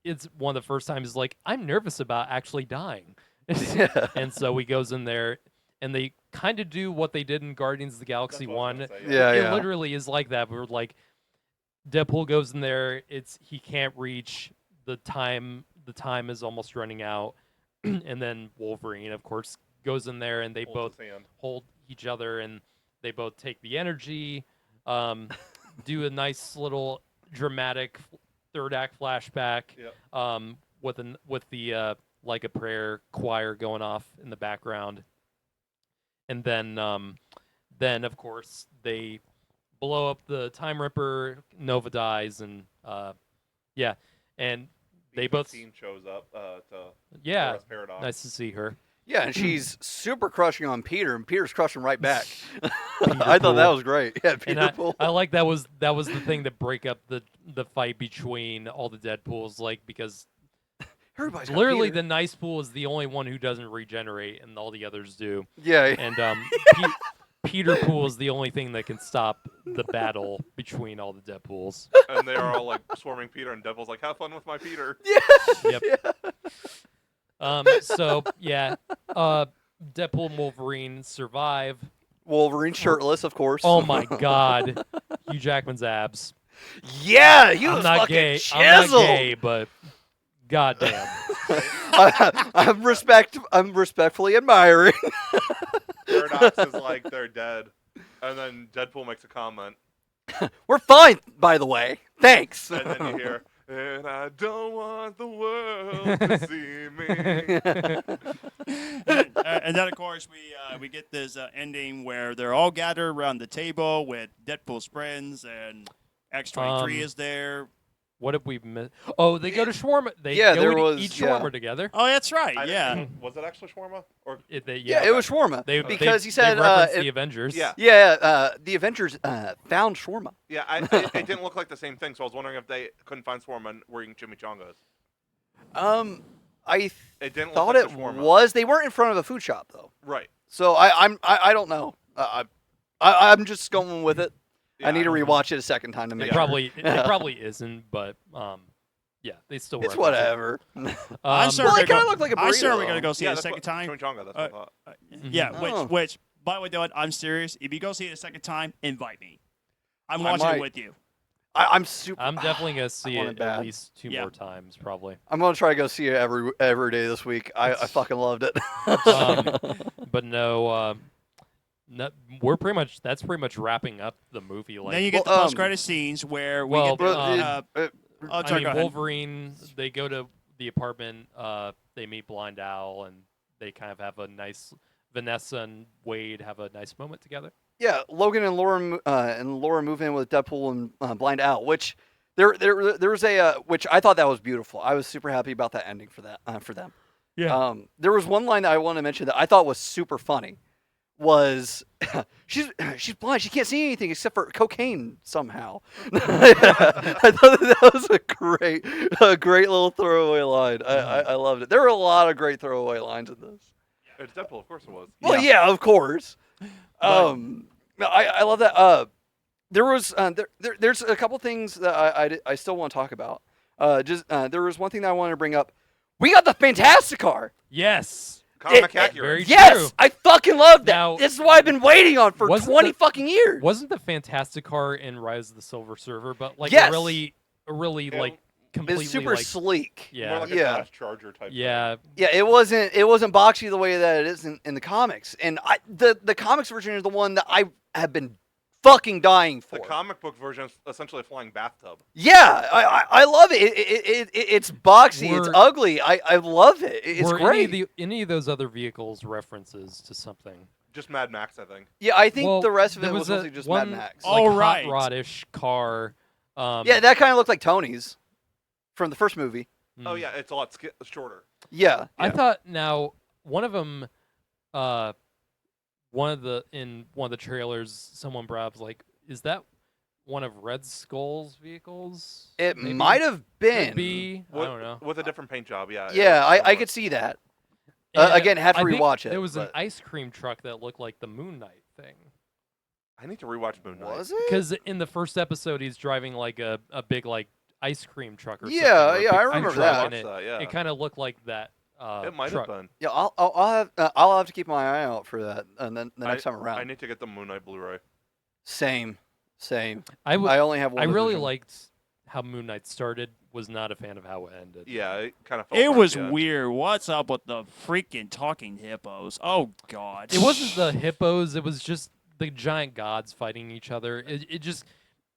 it's one of the first times he's like, I'm nervous about actually dying. Yeah. And so he goes in there and they kind of do what they did in Guardians of the Galaxy 1. It literally is like that. We're like Deadpool goes in there, he can't reach the time is almost running out. And then Wolverine, of course, goes in there and they both hold each other and they both take the energy, do a nice little dramatic third act flashback, with the Like a Prayer choir going off in the background. And then of course they blow up the Time Ripper, Nova dies, and and they both shows up to Paradox. Nice to see her. Yeah, and she's super crushing on Peter, and Peter's crushing right back. I thought that was great. Yeah, Peter Pool. I like that was the thing to break up the fight between all the Deadpools, like because everybody's literally the nice pool is the only one who doesn't regenerate, and all the others do. Yeah. And Peter Pool is the only thing that can stop the battle between all the Deadpools. And they are all like swarming Peter, and Deadpool's like, "Have fun with my Peter." Yeah. Yep. Yeah. So yeah, Deadpool and Wolverine survive. Wolverine shirtless, of course. Oh my God, Hugh Jackman's abs. Yeah, he was I'm not fucking gay. chiseled. I'm not gay, but goddamn. I'm respectfully admiring. Paradox is like they're dead, and then Deadpool makes a comment. We're fine, by the way. Thanks. And then you hear, "And I don't want the world to see me." And then, of course, we get this ending where they're all gathered around the table with Deadpool's friends, and X-23 is there. What did we miss? Oh, they go to shawarma. They Yeah, go there to was- eat yeah. shawarma together. Oh, Was it actually shawarma? Or Yeah, it was shawarma. Because he said they referenced the Avengers. Yeah. Yeah, the Avengers found shawarma. Yeah, it didn't look like the same thing, so I was wondering if they couldn't find shawarma and were eating chimichangas. I It didn't thought look it like the shawarma. was. They weren't in front of a food shop though. Right. So I don't know. I'm just going with it. Yeah, I need to rewatch it a second time to make It sure. probably isn't, but yeah, they still. It's reference it. whatever. I'm sure well, we're it kind gonna- of looked like a burrito. I'm sure we're gonna go see Yeah, it a that's second what- time. Chimichanga, that's what I thought. Yeah, Oh. which by the way, Dylan, I'm serious. If you go see it a second time, invite me. I'm I watching might. it with you. I'm super. I'm definitely gonna see want it it bad. at least two Yeah. more times, probably. I'm gonna try to go see it every day this week. I fucking loved it. But no, we're pretty much. That's pretty much wrapping up the movie. Like, Then you get Well, the post-credit scenes where we well, get the, I sorry, mean, go ahead. Wolverine. They go to the apartment. They meet Blind Owl, and they kind of have a nice. Vanessa and Wade have a nice moment together. Yeah, Logan and Laura move in with Deadpool and Blind Owl, which there was a which I thought that was beautiful. I was super happy about that ending for them. Yeah. There was one line that I want to mention that I thought was super funny. Was she's blind? She can't see anything except for cocaine somehow. I thought that was a great little throwaway line. I loved it. There were a lot of great throwaway lines in this. It's Deadpool, of course it was. Well, yeah, of course. I love that. There was there's a couple things that I still want to talk about. There was one thing that I wanted to bring up. We got the Fantastic Car. Yes. Comic accurate. Very Yes, true. I fucking love that. Now, this is what I've been waiting on for wasn't 20 the- fucking years. Wasn't the Fantastic Car in Rise of the Silver Surfer, but like Yes. really really Yeah, like completely It's super like sleek. yeah More like a Yeah. Dodge Charger type. yeah. Yeah, it wasn't boxy the way that it is in the comics, and the comics version is the one that I have been fucking dying for. The comic book version is essentially a flying bathtub. Yeah, I love it. It's boxy. It's Were- ugly. I love it. It's Were great. any of those other vehicles references to something? Just Mad Max, I think. Yeah, I think Well, the rest of there it was a- mostly just one, Mad Max. Like, Oh, hot right. rod-ish car. Yeah, that kind of looked like Tony's from the first movie. Oh yeah, it's a lot shorter. Yeah, I yeah. thought now one of them, one of the trailers, someone brought up like, is that one of Red Skull's vehicles? It Maybe? might have been. Could be. I With, don't know. With a different paint job, yeah. Yeah, I similar. could see that. And Again, have to I think rewatch it. There was an but- ice cream truck that looked like the Moon Knight thing. I need to rewatch Moon Knight. Was it? Because in the first episode, he's driving like a big like ice cream truck or something. Yeah, or a yeah, big I food remember truck, that. and it, Watch that, yeah. it kind of looked like that. It might truck. have been. Yeah, I'll have to keep my eye out for that, and then the next time around. I need to get the Moon Knight Blu-ray. Same. I I only have one. I really version. liked how Moon Knight started. Was not a fan of how it ended. Yeah, it kind of. It was weird. What's up with the freaking talking hippos? Oh God! It wasn't the hippos. It was just the giant gods fighting each other.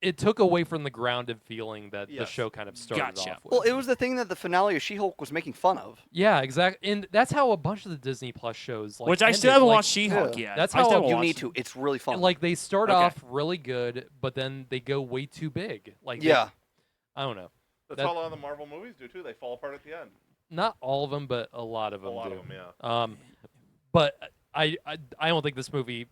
It took away from the grounded feeling that the Yes. show kind of started Gotcha. off with. Well, it was the thing that the finale of She-Hulk was making fun of. Yeah, exactly. And that's how a bunch of the Disney Plus shows like Which I still ended. haven't Like, watched She-Hulk yeah. yet. That's I how still haven't You watched need it. to. It's really fun. Like they start Okay. off really good, but then they go way too big. Like they- yeah. I don't know. That's that- how a lot of the Marvel movies do too. They fall apart at the end. Not all of them, but a lot of A them lot do. of them, yeah. But I don't think this movie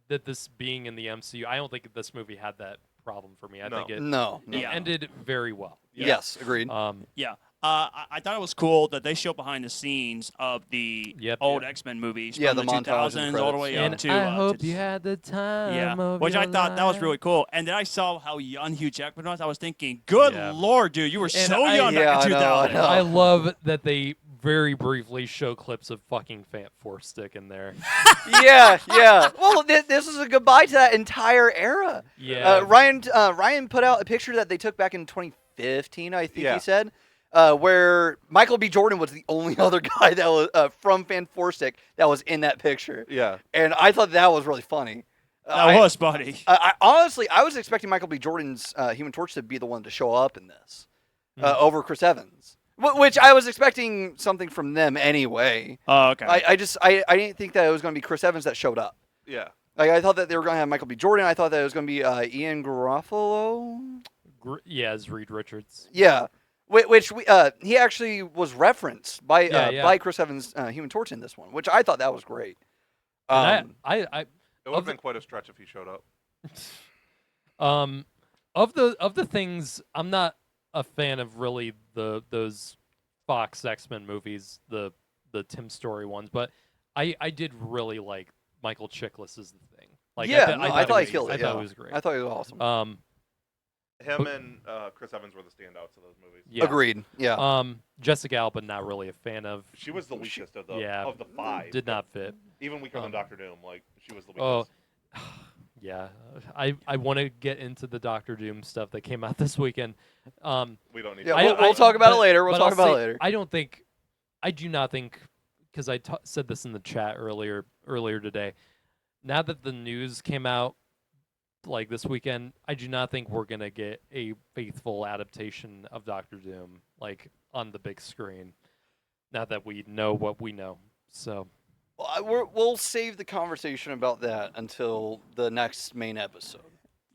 that this being in the MCU, I don't think this movie had that problem for me. I No. think it No. it Yeah. ended very well. Yes. Agreed. Yeah. I thought it was cool that they showed behind the scenes of the Yep. old Yeah. X-Men movies Yeah, from the the montage and 2000s all the way credits. up And to. I hope to- you had the time. Yeah, of which I your thought that was life. really cool. And then I saw how young Hugh Jackman was. I was thinking, good Yeah. Lord, dude, you were so I- young Yeah, back in I know, I 2000. know. I love that they very briefly show clips of fucking Fant Force Stick in there. yeah. Yeah. Well, this is a goodbye to that entire era. Yeah. Ryan put out a picture that they took back in 2015, I think Yeah. he said, where Michael B. Jordan was the only other guy that was from Fan Four Stick that was in that picture, Yeah. and I thought that was really funny. That was, buddy. I honestly, I was expecting Michael B. Jordan's Human Torch to be the one to show up in this over Chris Evans, which I was expecting something from them anyway. Oh, okay. I didn't think that it was going to be Chris Evans that showed up. Yeah. Like I thought that they were going to have Michael B. Jordan. I thought that it was going to be Ian Garofalo. Yeah, as Reed Richards. Yeah, which he actually was referenced by Yeah. by Chris Evans' Human Torch in this one, which I thought that was great. And I It would Of have the- been quite a stretch if he showed up. of the things, I'm not a fan of really those Fox X-Men movies, the Tim Story ones, but I did really like Michael Chiklis as the Thing. Like Yeah, I thought he killed it. I thought yeah. it was great. I thought it was awesome. Him and Chris Evans were the standouts of those movies. Yeah. Agreed. Yeah. Jessica Alba, not really a fan of. She was the weakest of the Yeah, of the five. Did not fit. Even weaker than um, Doctor Doom. Like she was the Oh, weakest. yeah. I want to get into the Doctor Doom stuff that came out this weekend. We don't need. Yeah, to. we'll talk about it but- later. We'll but talk I'll about it say, later. I do not think, because I said this in the chat earlier today. Now that the news came out, like this weekend, I do not think we're gonna get a faithful adaptation of Doctor Doom, like on the big screen. Now that we know what we know, so Well, we'll save the conversation about that until the next main episode.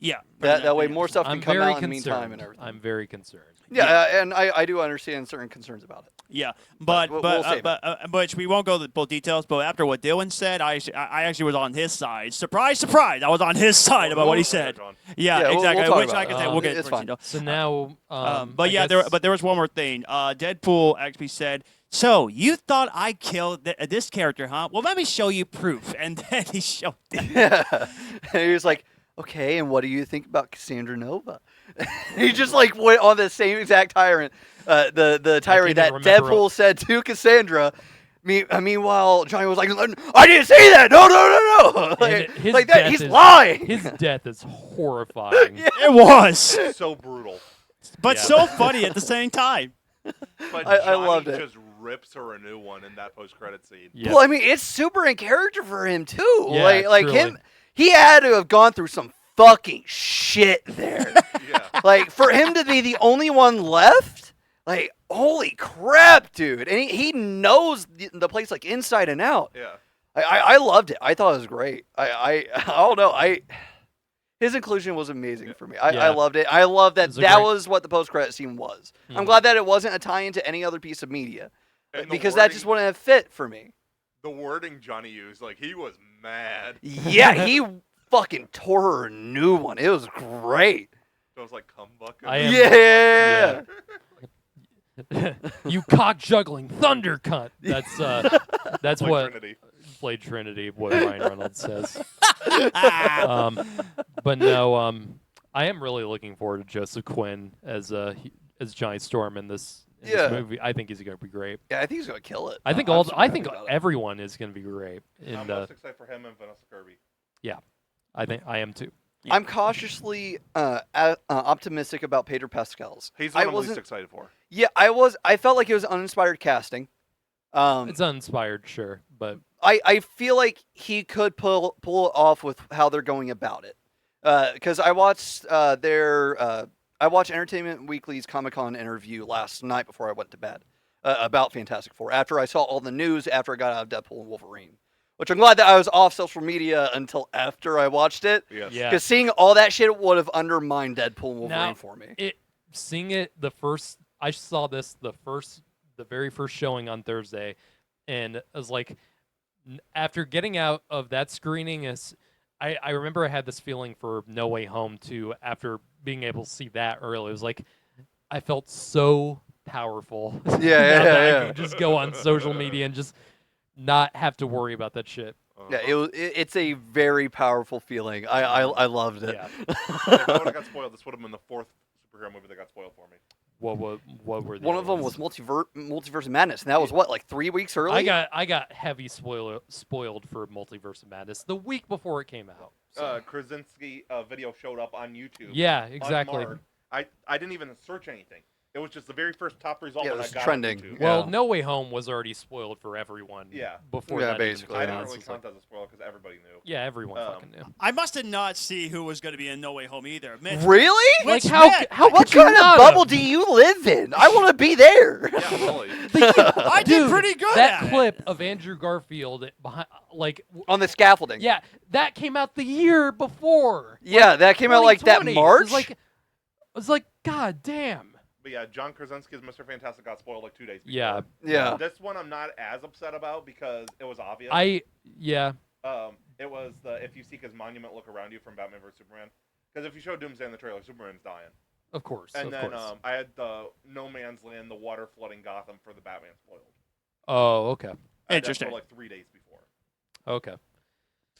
yeah. That way more stuff can I'm come very out in the meantime concerned. and everything. I'm very concerned. Yeah, and I do understand certain concerns about it. Yeah, but we'll save it. but we won't go into full details. But after what Dylan said, I actually was on his side. Surprise, surprise! I was on his side about what he said. Yeah, Yeah, we'll exactly. talk Which, about like I it. said, we'll get It's into fine. detail. So now, But I yeah, guess, there was one more thing. Deadpool actually said, "So you thought I killed this character, huh? Well, let me show you proof." And then he showed. Yeah. And he was like, okay, and what do you think about Cassandra Nova? He just like went on the same exact tirade, the tirade that even remember Deadpool said to Cassandra. Meanwhile, Johnny was like, I didn't say that. No. And his like that. death He's is- lying. his death is horrifying. Yeah. It was. So brutal. but Yeah. so funny at the same time. But I Johnny loved it. just rips her a new one in that post-credit scene. Yep. Well, I mean, it's super in character for him too. Yeah, like truly. him, he had to have gone through some fucking shit there. Yeah. Like for him to be the only one left, like holy crap, dude! And he knows the place like inside and out. Yeah. I loved it. I thought it was great. I don't know. His inclusion was amazing for me. I Yeah. loved it. I love that It was a that great- was what the post-credit scene was. I'm Mhm. glad that it wasn't a tie-in to any other piece of media And the because that just wording- wouldn't have fit for me. The wording Johnny used, like he was mad. Yeah, he fucking tore her a new one. It was great. It was like cum bucket. I am- Yeah. You cock juggling thunder cunt. That's Like what Trinity. Blade Trinity, what Ryan Reynolds says. But no, I am really looking forward to Joseph Quinn as Johnny Storm in this Yeah. movie. I think he's going to be great. Yeah, I think he's gonna kill it. I think I'm all. super I happy think about it. everyone is going to be great. I'm And most excited for him and Vanessa Kirby. I think I am too. I'm cautiously optimistic about Pedro Pascal's. He's the I one I'm least wasn't. excited for. Yeah, I was. I felt like it was uninspired casting. It's uninspired, sure, but I feel like he could pull it off with how they're going about it. Because I watched I watched Entertainment Weekly's Comic-Con interview last night before I went to bed about Fantastic Four. After I saw all the news after I got out of Deadpool and Wolverine, which I'm glad that I was off social media until after I watched it. Yes. yeah. Because seeing all that shit would have undermined Deadpool and Wolverine Now, for me. Seeing it I saw this the very first showing on Thursday, and I was like, after getting out of that screening, I remember I had this feeling for No Way Home too. After being able to see that early, it was like I felt so powerful. Yeah, now yeah, that I yeah. could just go on social media and just not have to worry about that shit. Yeah, it's a very powerful feeling. I loved it. Yeah. If I would have got spoiled, this would have been the fourth superhero movie that got spoiled for me. What were the One other of them ones? was Multiverse of Madness, and that was what, like 3 weeks early? I got heavy spoiled for Multiverse of Madness the week before it came out. So. Krasinski video showed up on YouTube. Yeah, exactly. unmarked. I didn't even search anything. It was just the very first top result Yeah, it when was I got trending. on YouTube. Well, Yeah. No Way Home was already spoiled for everyone. Yeah. Before Yeah, that basically, I even came didn't out, really so it's count like, that as a spoiler because everybody knew. yeah, everyone Um, fucking knew. I must have not see who was going to be in No Way Home either. Mitch, Really? Like Which how Matt? how What could you kind of not bubble have? do you live in? I want to be there. Yeah, really. I did Dude, pretty good that at clip of Andrew Garfield behind, On the scaffolding. yeah, that came out the year before. Yeah, that came out like that 2020. March. It was like, God damn. But yeah, John Krasinski's Mr. Fantastic got spoiled like 2 days before. Yeah. Yeah. This one I'm not as upset about because it was obvious. Yeah. It was the if you seek his monument, look around you from Batman vs Superman. Because if you show Doomsday in the trailer, Superman's dying. Of course. And of then course. I had the No Man's Land, the water flooding Gotham for the Batman spoiled. Oh, okay. I had that Interesting. for like 3 days before. Okay.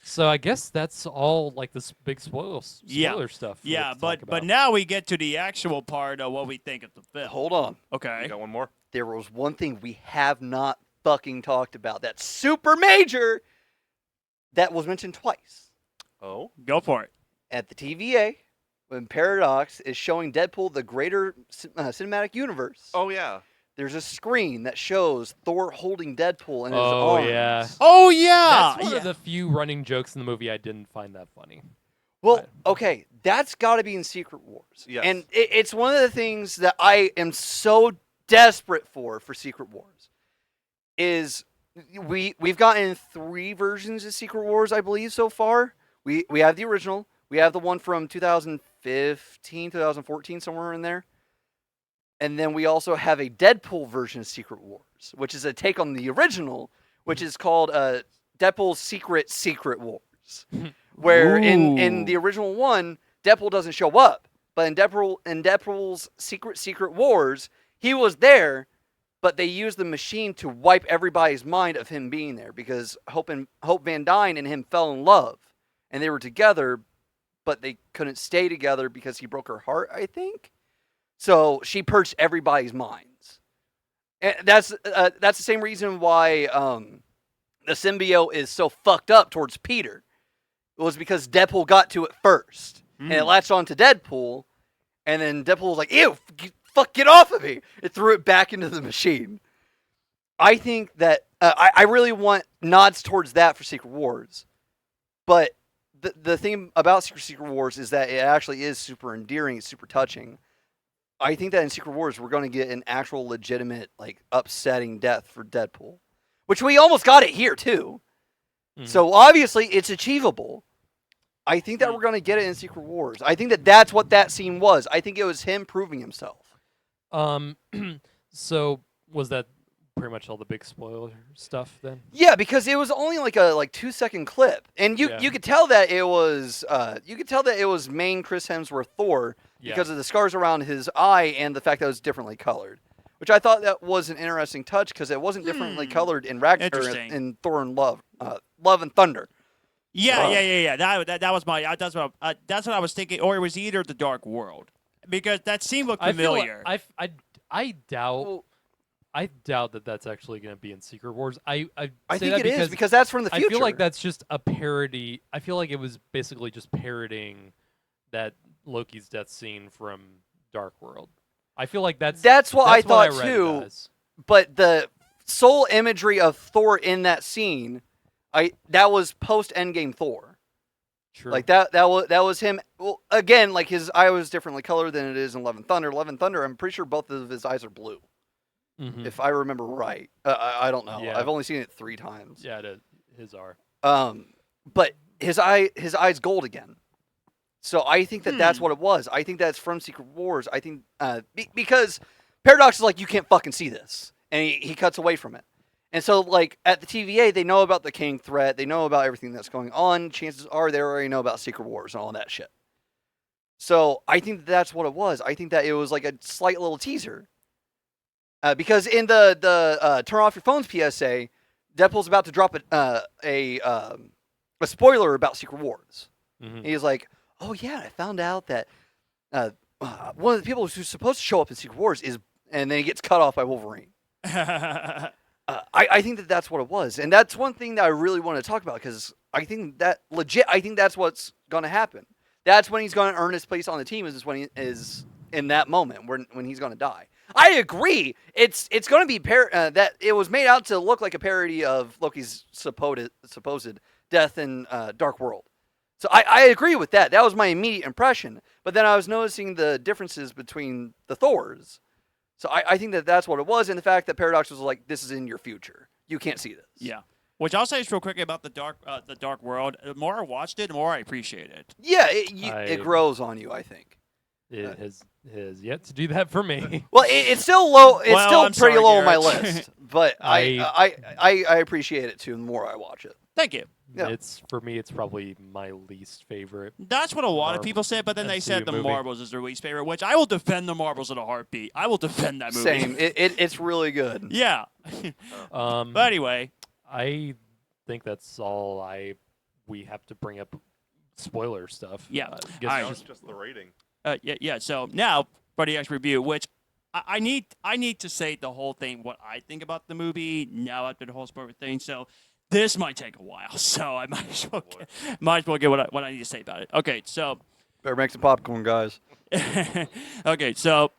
So I guess that's all like this big spoiler Yeah. stuff. we Yeah, have to but talk but about. now we get to the actual part of what we think of the film. Hold on. Okay. You got one more? There was one thing we have not fucking talked about that's super major that was mentioned twice. Oh? Go for it. At the TVA, when Paradox is showing Deadpool the greater cinematic universe, Oh, yeah. there's a screen that shows Thor holding Deadpool in his Oh, arms. yeah. Oh yeah. That's one of the few running jokes in the movie I didn't find that funny. Well, Right. okay, that's got to be in Secret Wars. Yes. And it's one of the things that I am so desperate for Secret Wars is we've gotten 3 versions of Secret Wars, I believe, so far. We have the original. We have the one from 2015, 2014, somewhere in there. And then we also have a Deadpool version of Secret Wars, which is a take on the original, which is called Deadpool's Secret Wars. Where in Ooh. the original one, Deadpool doesn't show up. But in Deadpool's Secret Wars, he was there, but they used the machine to wipe everybody's mind of him being there because Hope Van Dyne and him fell in love. And they were together, but they couldn't stay together because he broke her heart, I think. So she purged everybody's minds. And that's the same reason why the symbiote is so fucked up towards Peter. It was because Deadpool got to it first. And it latched on to Deadpool. And then Deadpool was like, ew, fuck, get off of me. It threw it back into the machine. I think that I really want nods towards that for Secret Wars. But the thing about Secret Wars is that it actually is super endearing. It's super touching. I think that in Secret Wars, we're going to get an actual legitimate, like, upsetting death for Deadpool. Which we almost got it here, too. Mm-hmm. So, obviously, it's achievable. I think that we're going to get it in Secret Wars. I think that that's what that scene was. I think it was him proving himself. So, was that pretty much all the big spoiler stuff then? Yeah, because it was only like a 2-second clip. And you could tell that it was main Chris Hemsworth Thor because of the scars around his eye and the fact that it was differently colored. Which I thought that was an interesting touch because it wasn't differently colored in in Thor and Love and Thunder. Yeah. That was my. That's what I was thinking. Or it was either the Dark World, because that scene looked familiar. I doubt. I doubt that that's actually going to be in Secret Wars. I think it is because that's from the future. I feel like that's just a parody. I feel like it was basically just parodying that Loki's death scene from Dark World. I feel like that's what I thought too. But the soul imagery of Thor in that scene, that was post Endgame Thor. True. Like that was him. Well, again, like his eye was differently colored than it is in Love and Thunder. Love and Thunder, I'm pretty sure both of his eyes are blue. Mm-hmm. If I remember right. I don't know. Yeah. I've only seen it 3 times. Yeah, his are. But his eye's gold again. So I think that that's what it was. I think that's from Secret Wars. I think because Paradox is like, you can't fucking see this, and he cuts away from it. And so, like, at the TVA, they know about the King threat. They know about everything that's going on. Chances are they already know about Secret Wars and all that shit. So I think that's what it was. I think that it was like a slight little teaser. Because in the turn off your phones PSA, Deadpool's about to drop a spoiler about Secret Wars. Mm-hmm. He's like, oh yeah, I found out that one of the people who's supposed to show up in Secret Wars is, and then he gets cut off by Wolverine. I think that that's what it was, and that's one thing that I really want to talk about because I think that I think that's what's going to happen. That's when he's going to earn his place on the team. Is when he is in that moment when he's going to die. I agree. It's going to be that it was made out to look like a parody of Loki's supposed death in Dark World. So I agree with that. That was my immediate impression. But then I was noticing the differences between the Thors. So I think that that's what it was, and the fact that Paradox was like, "This is in your future. You can't see this." Yeah. Which I'll say is real quick about the Dark World. The more I watched it, the more I appreciate it. Yeah, it grows on you. I think it has yet to do that for me. Well, it's still low. It's still pretty low on my Garrett. list, but I appreciate it too. The more I watch it. Thank you. Yeah. For me, it's probably my least favorite. That's what a lot of people said, but then they said the Marvels is their least favorite, which I will defend the Marvels in a heartbeat. I will defend that movie. Same. It's really good. Yeah. But anyway, I think that's all we have to bring up spoiler stuff. Yeah. Just the rating. Yeah. So now, Buddy X review, which I need to say the whole thing, what I think about the movie now after the whole spoiler thing. So this might take a while, so I might as well get what I need to say about it. Okay, so better make some popcorn, guys. Okay, so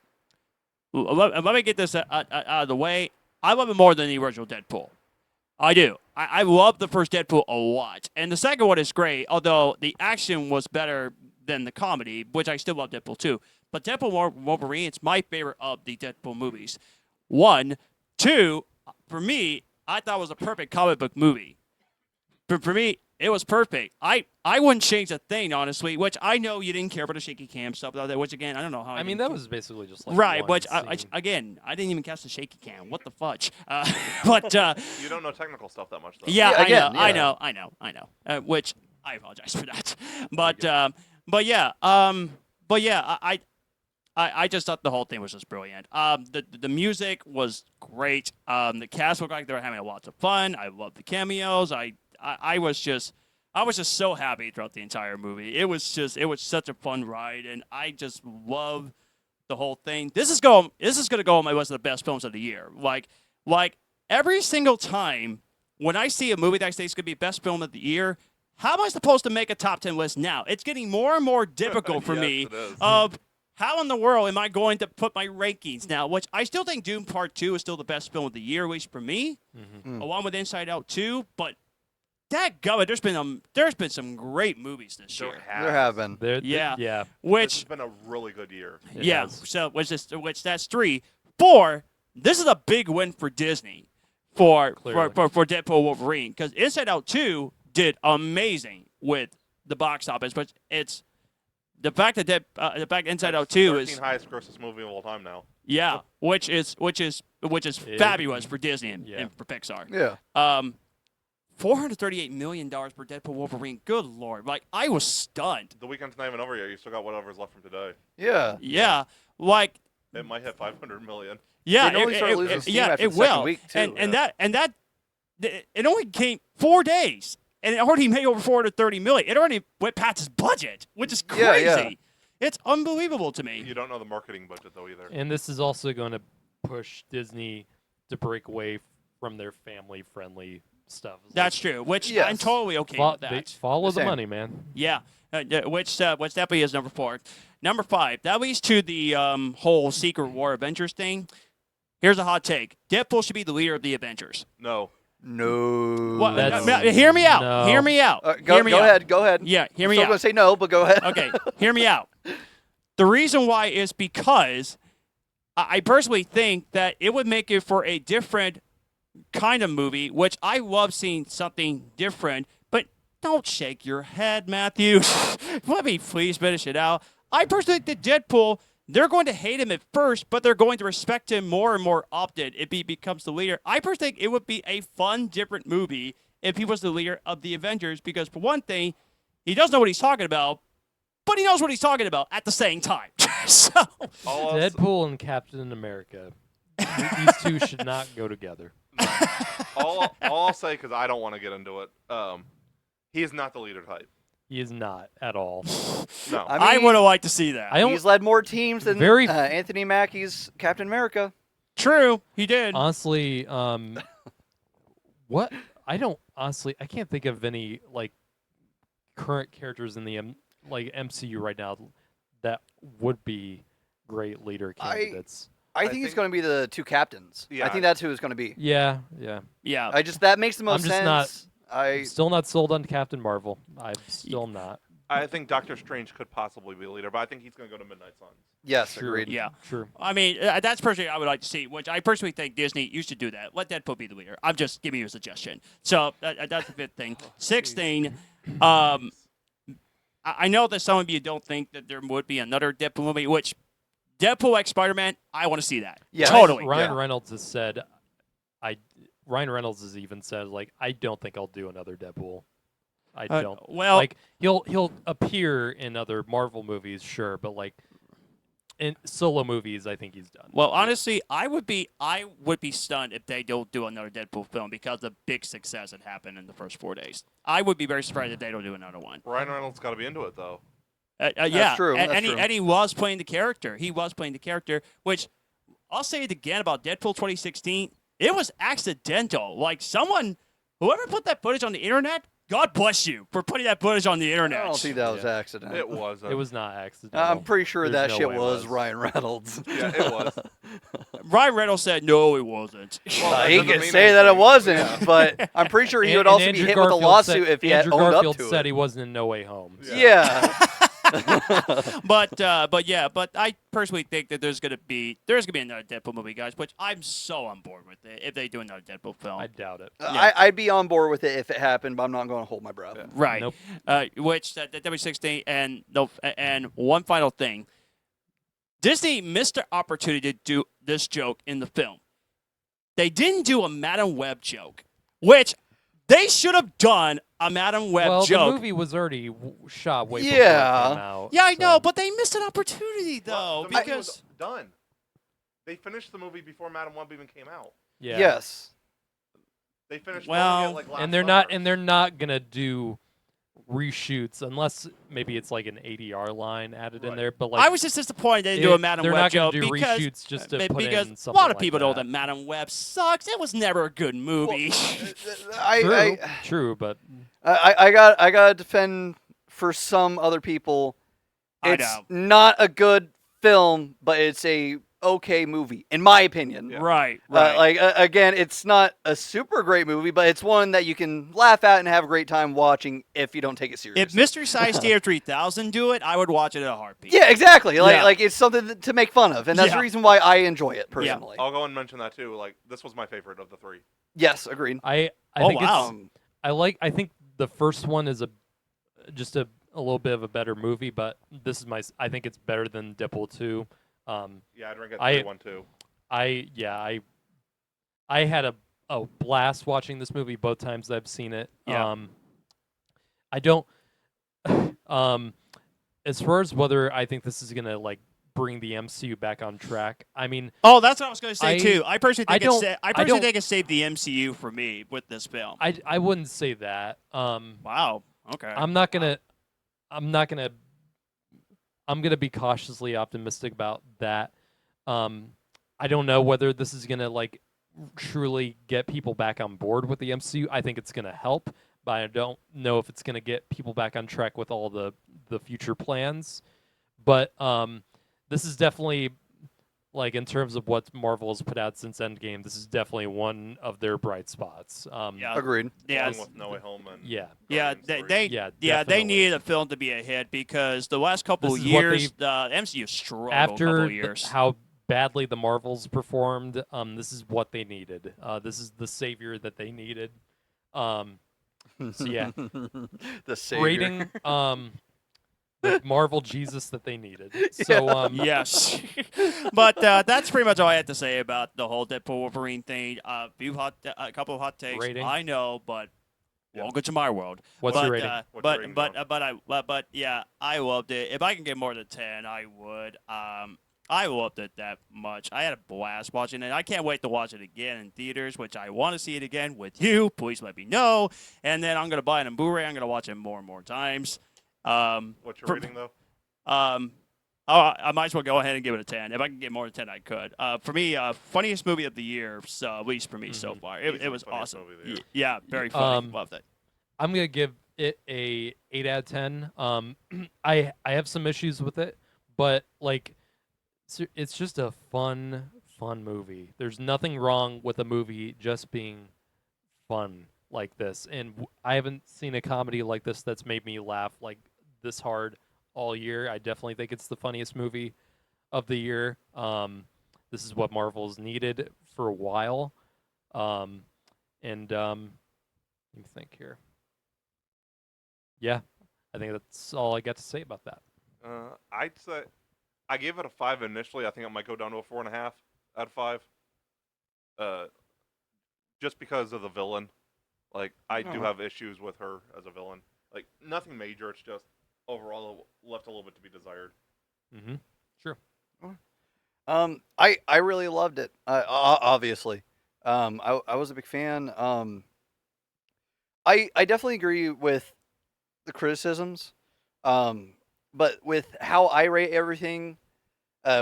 let me get this out of the way. I love it more than the original Deadpool. I do. I love the first Deadpool a lot, and the second one is great. Although the action was better than the comedy, which I still love Deadpool 2. But Deadpool and Wolverine, it's my favorite of the Deadpool movies. 1, 2, for me, I thought it was a perfect comic book movie. For me, it was perfect. I wouldn't change a thing, honestly, which I know you didn't care about the shaky cam stuff, which, again, I don't know how. I mean, that was basically just like right, one which, scene. again, I didn't even catch the shaky cam. What the fudge? But you don't know technical stuff that much, though. Yeah, again, I know. Which, I apologize for that. But yeah, I just thought the whole thing was just brilliant. The music was great. The cast looked like they were having lots of fun. I loved the cameos. I was just so happy throughout the entire movie. It was such a fun ride, and I just love the whole thing. This is going to go on my list of the best films of the year. Like every single time when I see a movie that I say is going to be best film of the year, how am I supposed to make a top 10 list now? It's getting more and more difficult for me how in the world am I going to put my rankings now? Which I still think Doom Part 2 is still the best film of the year, at least for me, along with Inside Out 2. But dadgummit, there's been some great movies this year. There have been. Yeah. Yeah. This Which has been a really good year. It yeah, has. so which that's 3. 4, this is a big win for Disney for Clearly. Deadpool and Wolverine, because Inside Out 2 did amazing with the box office, but it's the fact that Inside Out 2 is 13th highest grossest movie of all time now. which is fabulous for Disney and for Pixar. Yeah. $438 million for Deadpool Wolverine. Good Lord. Like, I was stunned. The weekend's not even over yet. You still got whatever's left from today. Yeah. Yeah. Like, It might hit 500 million. yeah, It only started losing steam after it the second will. week, too. And that it only came 4 days, and it already made over 430 million. It already went past its budget, which is crazy. Yeah. It's unbelievable to me. You don't know the marketing budget, though, either. And this is also going to push Disney to break away from their family-friendly stuff. It's That's true. Which Yes. I'm totally okay with they that. follow the Same. money, man. Yeah, which definitely is number 4. Number 5, that leads to the whole Secret War Avengers thing. Here's a hot take: Deadpool should be the leader of the Avengers. No. No. What? That's- Hear me out. No. Hear me out. Go Hear me out. ahead. Go ahead. Yeah, hear I'm me still out. going to say no, but go ahead. Okay, hear me out. The reason why is because I personally think that it would make it for a different kind of movie, which I love seeing something different. But don't shake your head, Matthew. Let me please finish it out. I personally think that Deadpool, they're going to hate him at first, but they're going to respect him more and more often if he becomes the leader. I personally think it would be a fun, different movie if he was the leader of the Avengers, because for one thing, he does know what he's talking about, but he knows what he's talking about at the same time. So, All else- Deadpool and Captain America. These two should not go together. all I'll say, because I don't want to get into it, he is not the leader type. He is not at all. No. I would have liked to see that. I don't. He's led more teams than Very- Anthony Mackie's Captain America. True, he did. Honestly, what I don't honestly I can't think of any like current characters in the MCU right now that would be great leader candidates. I think he's going to be the 2 captains. Yeah. I think that's who it's going to be. Yeah. Yeah. That makes the most I'm just sense. not- I Still not sold on Captain Marvel. I'm still not. I think Doctor Strange could possibly be the leader, but I think he's going to go to Midnight Suns. yes, True. agreed. Yeah. True. I mean, that's personally I would like to see, which I personally think Disney used to do that. Let Deadpool be the leader. I'm just giving you a suggestion. So that's the 5th thing. 6th thing, I know that some of you don't think that there would be another Deadpool movie, which Deadpool x Spider-Man, I want to see that. Yeah. Totally. Ryan Yeah. Reynolds has said, Ryan Reynolds has even said, like, I don't think I'll do another Deadpool. I don't. Well, Like, he'll appear in other Marvel movies, sure, but like in solo movies, I think he's done. well, honestly, I would be stunned if they don't do another Deadpool film because of the big success that happened in the first 4 days. I would be very surprised if they don't do another one. Ryan Reynolds got to be into it, though. Yeah, true, And, that's and, true. He, and he was playing the character. He was playing the character, which I'll say it again about Deadpool 2016. It was accidental. Like whoever put that footage on the internet, God bless you for putting that footage on the internet. I don't think that was accident. It wasn't. It was not accidental. I'm pretty sure There's that no shit way it was Ryan Reynolds. Yeah, it was. Ryan Reynolds said, no, it wasn't. Well, that He doesn't can mean say that it anything. wasn't, Yeah. but I'm pretty sure he And- would and also be Andrew hit with a Garfield lawsuit said, if he had Andrew owned Garfield up to said it. he wasn't in No Way Home. so- Yeah. But I personally think that there's gonna be another Deadpool movie, guys. Which I'm so on board with it if they do another Deadpool film. I doubt it. I'd be on board with it if it happened, but I'm not going to hold my breath. Yeah. Right. Nope. Which that W16 and one final thing. Disney missed the opportunity to do this joke in the film. They didn't do a Madam Web joke, which they should have done a Madam Web Well, joke. the movie was already shot way before Yeah. it came out. Yeah, I know, so- but they missed an opportunity though Well, the movie because was done. They finished the movie before Madam Web even came out. yeah. Yes. They finished Well, filming it like last and they're summer. not gonna do reshoots unless maybe it's like an ADR line added in Right. there. But like I was just disappointed they didn't do a Madam they're Web not joke gonna do because reshoots just to put because in a something lot of like people know that. that Madam Web sucks. It was never a good movie. True, true, but I gotta defend for some other people. I It's know. not a good film, but it's a okay movie, in my opinion. Yeah. Right. Right. Again, it's not a super great movie, but it's one that you can laugh at and have a great time watching if you don't take it seriously. if Mystery Science Theater 3000 do it, I would watch it in a heartbeat. Yeah, exactly. Yeah. Like it's something to make fun of, and that's Yeah. the reason why I enjoy it personally. I'll go and mention that too. Like this was my favorite of the three. Yes, agreed. I Oh, think wow. it's I think the first one is just a little bit of a better movie, but this is I think it's better than Deadpool 2. Yeah, I'd rank it I- 1 too. I had a blast watching this movie both times I've seen it. Yeah. I don't as far as whether I think this is gonna like bring the MCU back on track. I mean, Oh, that's what I was going to say too. I personally I think don't- I personally think it saved the MCU for me with this film. I wouldn't say that. Wow. Okay. I'm gonna be cautiously optimistic about that. I don't know whether this is gonna like truly get people back on board with the MCU. I think it's gonna help, but I don't know if it's gonna get people back on track with all the future plans. But this is definitely like in terms of what Marvel has put out since Endgame. This is definitely one of their bright spots. Yeah. Agreed. yeah. Along with No Way Home and Yeah. Yeah, Guardians they, 3. they Yeah, they definitely. needed a film to be a hit because the last couple This of is what years, the MCU struggled a couple After of years. how badly the Marvels performed, this is what they needed. This is the savior that they needed. So yeah, The savior. rating the Marvel Jesus that they needed. So Yes, but that's pretty much all I had to say about the whole Deadpool Wolverine thing. A couple of hot takes. Rating? I know, but Yeah. welcome to my world. what's but, your rating? What's your rating, John? but yeah, I loved it. If I can get more than 10, I would. I loved it that much. I had a blast watching it. I can't wait to watch it again in theaters, which I want to see it again with you. Please let me know. And then I'm gonna buy it on Blu-ray. I'm gonna watch it more and more times. What's your for- rating though? I might as well go ahead and give it a 10. If I can get more than 10, I could. For me, funniest movie of the year, so at least for me so far. It Easily was funniest awesome. movie of the year. Yeah, very funny. Um, Loved it. I'm gonna give it a 8 out of 10. I have some issues with it, but like it's just a fun movie. There's nothing wrong with a movie just being fun like this, and I haven't seen a comedy like this that's made me laugh like this hard all year. I definitely think it's the funniest movie of the year. This is what Marvel's needed for a while, and let me think here. Yeah, I think that's all I got to say about that. I'd say I gave it a 5 initially. I think it might go down to a 4.5 out of 5. Just because of the villain. Like I do Oh. have issues with her as a villain. Like nothing major. It's just overall left a little bit to be desired. Mm-hmm. Sure. I really loved it. Obviously, I was a big fan. I definitely agree with the criticisms, but with how I rate everything,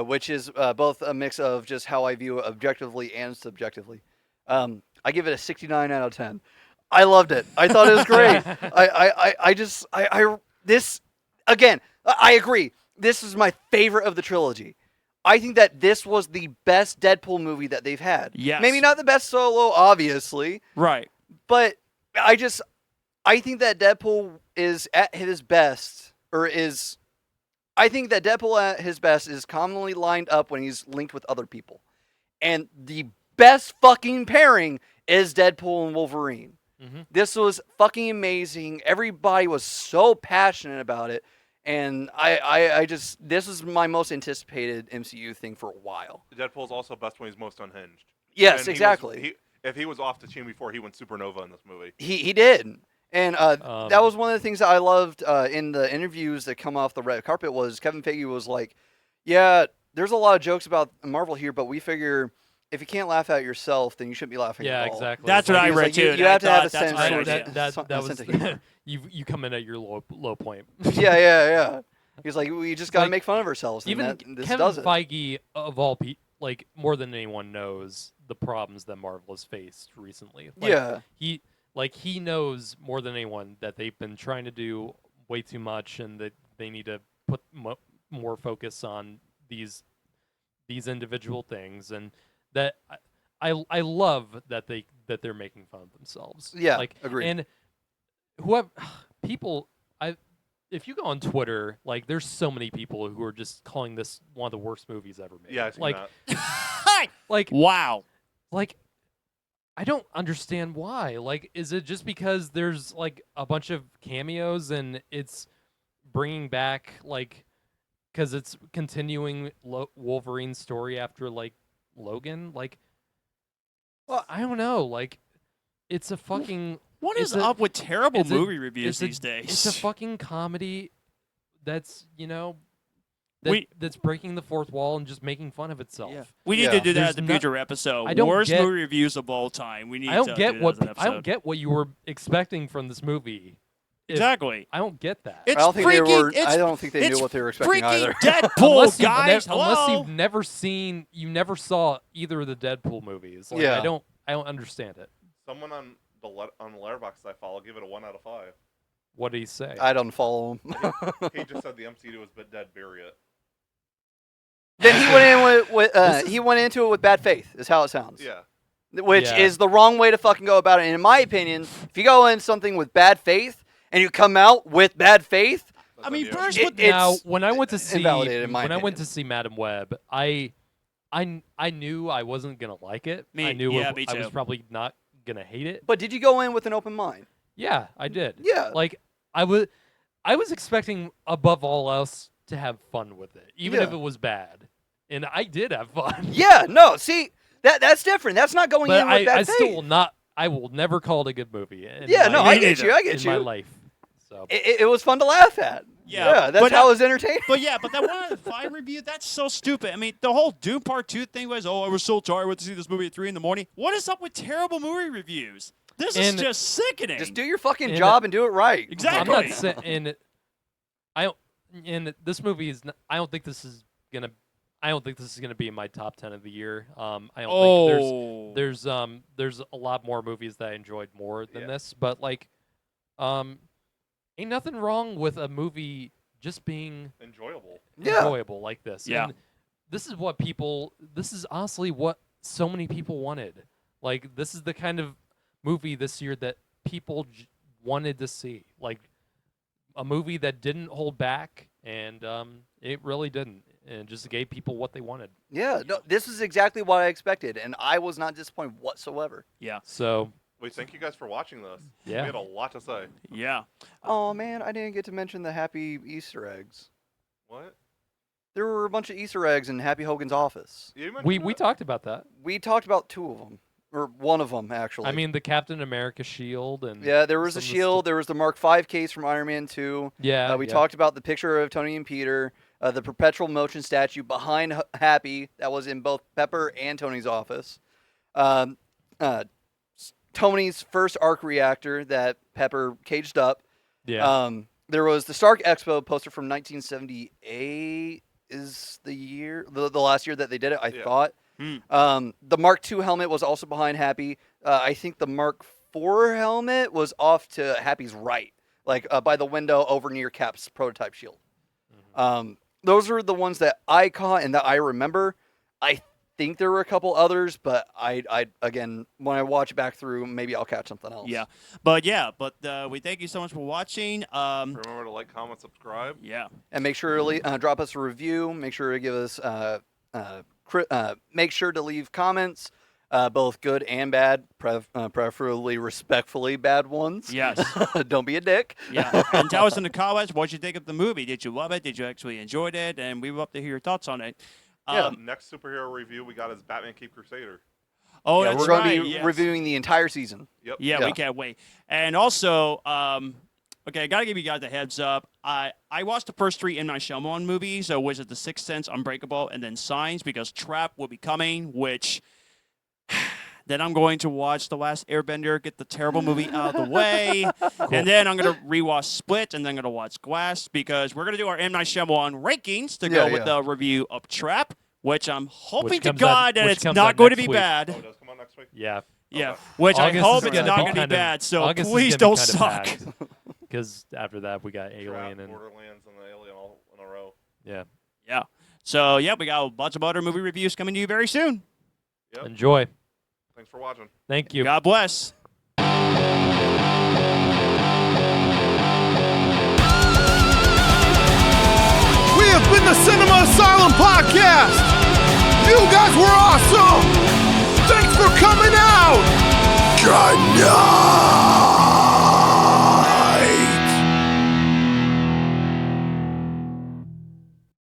which is both a mix of just how I view it objectively and subjectively. I give it a 69 out of 10. I loved it. I thought it was great. This again. I agree. This is my favorite of the trilogy. I think that this was the best Deadpool movie that they've had. Yes. Maybe not the best solo, obviously, Right. but I think that Deadpool is at his best, I think that Deadpool at his best is commonly lined up when he's linked with other people. And the best fucking pairing is Deadpool and Wolverine. Mm-hmm. This was fucking amazing. Everybody was so passionate about it. And this is my most anticipated MCU thing for a while. Deadpool's also best when he's most unhinged. Yes, And he was- exactly. if he was off the chain before, he went supernova in this movie. He did. And that was one of the things that I loved in the interviews that come off the red carpet was Kevin Feige was like, yeah, there's a lot of jokes about Marvel here, but we figure if you can't laugh at yourself, then you shouldn't be laughing Yeah, at all. exactly. That's what I He's read like, too. you and I have to have thought a that's sense right of- idea. that a was sense of humor. you come in at your low point. Yeah. He's like, we just got to Like, make fun of ourselves. And Even this Kevin does it. Feige, of all people, like more than anyone knows the problems that Marvel has faced recently. Like, Yeah. he knows more than anyone that they've been trying to do way too much, and that they need to put more focus on these individual things, and that I love that they're making fun of themselves. Yeah, like agreed. And whoever people, if you go on Twitter, like there's so many people who are just calling this one of the worst movies ever made. Yeah, I seen like that. like Wow. like I don't understand why. Like, is it just because there's like a bunch of cameos and it's bringing back like because it's continuing Wolverine's story after like Logan? Like, well, I don't know. Like, it's a fucking What it's is a- up with terrible it's a- movie reviews it's a- these days? It's a fucking comedy that's We- that's breaking the fourth wall and just making fun of itself. Yeah. We need to Yeah. do that There's as a no- future episode. I don't Worst get- movie reviews of all time. We need I don't to get do that what as an I don't episode. get what you were expecting from this movie. If- Exactly. I don't get that. It's I don't think freaking, they were. It's, I don't think they it's knew what they were expecting freaking either. Deadpool, guys. Unless Hello? you've never seen, you never saw either of the Deadpool movies. Like, Yeah. I don't understand it. Someone on the Letterboxd I follow give it a 1 out of 5. What did he say? I don't follow him. He just said the MCU was bit dead, bury it. Then he went in with This is- he went into it with bad faith. Is how it sounds. Yeah. Which Yeah. is the wrong way to fucking go about it. And in my opinion, if you go in something with bad faith and you come out with bad faith, That's I mean, on you. first It- with Now, it's when I went to see invalidated in my when I went opinion. to see Madam Web, I knew I wasn't gonna like it. I knew yeah, it, me I was too. probably not gonna hate it. but did you go in with an open mind? Yeah, I did. Yeah. Like I was expecting above all else to have fun with it, even if Yeah. it was bad, and I did have fun. Yeah, no, see, that's different. That's not going But in with bad I faith. still will not. I will never call it a good movie. In Yeah, my, no, I get you. I in get my you. life. So It was fun to laugh at. Yeah, that's but how it was entertaining. But yeah, but that 1 out of 5 review, that's so stupid. I mean, the whole Doom Part 2 thing was, oh, I was so tired. I went to see this movie at 3 in the morning. What is up with terrible movie reviews? This is And- just sickening. Just do your fucking And- job and do it right. Exactly. I'm not saying, and I don't. And this movie is. I don't think this is gonna. I don't think this is gonna be in my top 10 of the year. I don't think there's a lot more movies that I enjoyed more than Yeah. this, but like, ain't nothing wrong with a movie just being Enjoyable. Yeah. enjoyable like this. Yeah. And this is what people. This is honestly what so many people wanted. Like, this is the kind of movie this year that people wanted to see. Like, a movie that didn't hold back, and it really didn't. And just gave people what they wanted. Yeah, no, this is exactly what I expected, and I was not disappointed whatsoever. Yeah. So, Wait, thank you guys for watching this. yeah. We had a lot to say. Yeah. Oh man, I didn't get to mention the happy Easter eggs. What? There were a bunch of Easter eggs in Happy Hogan's office. You mentioned We that? talked about that. We talked about 2 of them, or 1 of them actually. I mean, the Captain America shield and yeah, there was a some of the shield. stuff- There was the Mark V case from Iron Man 2. Yeah, We yeah. talked about the picture of Tony and Peter, the perpetual motion statue behind Happy that was in both Pepper and Tony's office. Tony's first arc reactor that Pepper caged up. Yeah. There was the Stark Expo poster from 1978 is the year, the last year that they did it, I Yeah. thought. The Mark II helmet was also behind Happy. I think the Mark IV helmet was off to Happy's right, like by the window over near Cap's prototype shield. Those are the ones that I caught and that I remember. I think there were a couple others, but I again, when I watch it back through, maybe I'll catch something else. Yeah. But we thank you so much for watching. Remember to like, comment, subscribe. Yeah. And make sure to drop us a review. Make sure to give us make sure to leave comments, both good and bad, preferably respectfully bad ones. Yes. Don't be a dick. Yeah. And tell us in the comments what you think of the movie. Did you love it? Did you actually enjoy it? And we would love to hear your thoughts on it. Yeah. Next superhero review we got is Batman Cape Crusader. Oh, Yeah, that's we're going right. to be yes. reviewing the entire season. Yep. Yeah, Yeah. we can't wait. And also, okay, I gotta give you guys a heads up. I watched the first 3 M. Night Shyamalan movies, so was it The Sixth Sense, Unbreakable, and then Signs, because Trap will be coming, which then I'm going to watch The Last Airbender, get the terrible movie out of the way, and then I'm gonna rewatch Split, and then I'm gonna watch Glass, because we're gonna do our M. Night Shyamalan rankings to go Yeah, with yeah. the review of Trap, which I'm hoping Which to comes out- God that which it's comes not out going to next be week. bad. Oh, it does come out next week? Yeah. Yeah, Okay. which I August hope is it's gonna not be going to be kind of- bad. So August is please gonna be don't kind of suck. packed. Because after that we got Trap, Alien and Borderlands, and the Alien all in a row. yeah. Yeah. So, yeah, we got a bunch of other movie reviews coming to you very soon. Yep. Enjoy. Thanks for watching. Thank you. God bless. We have been the Cinema Asylum Podcast. You guys were awesome. Thanks for coming out. God, no.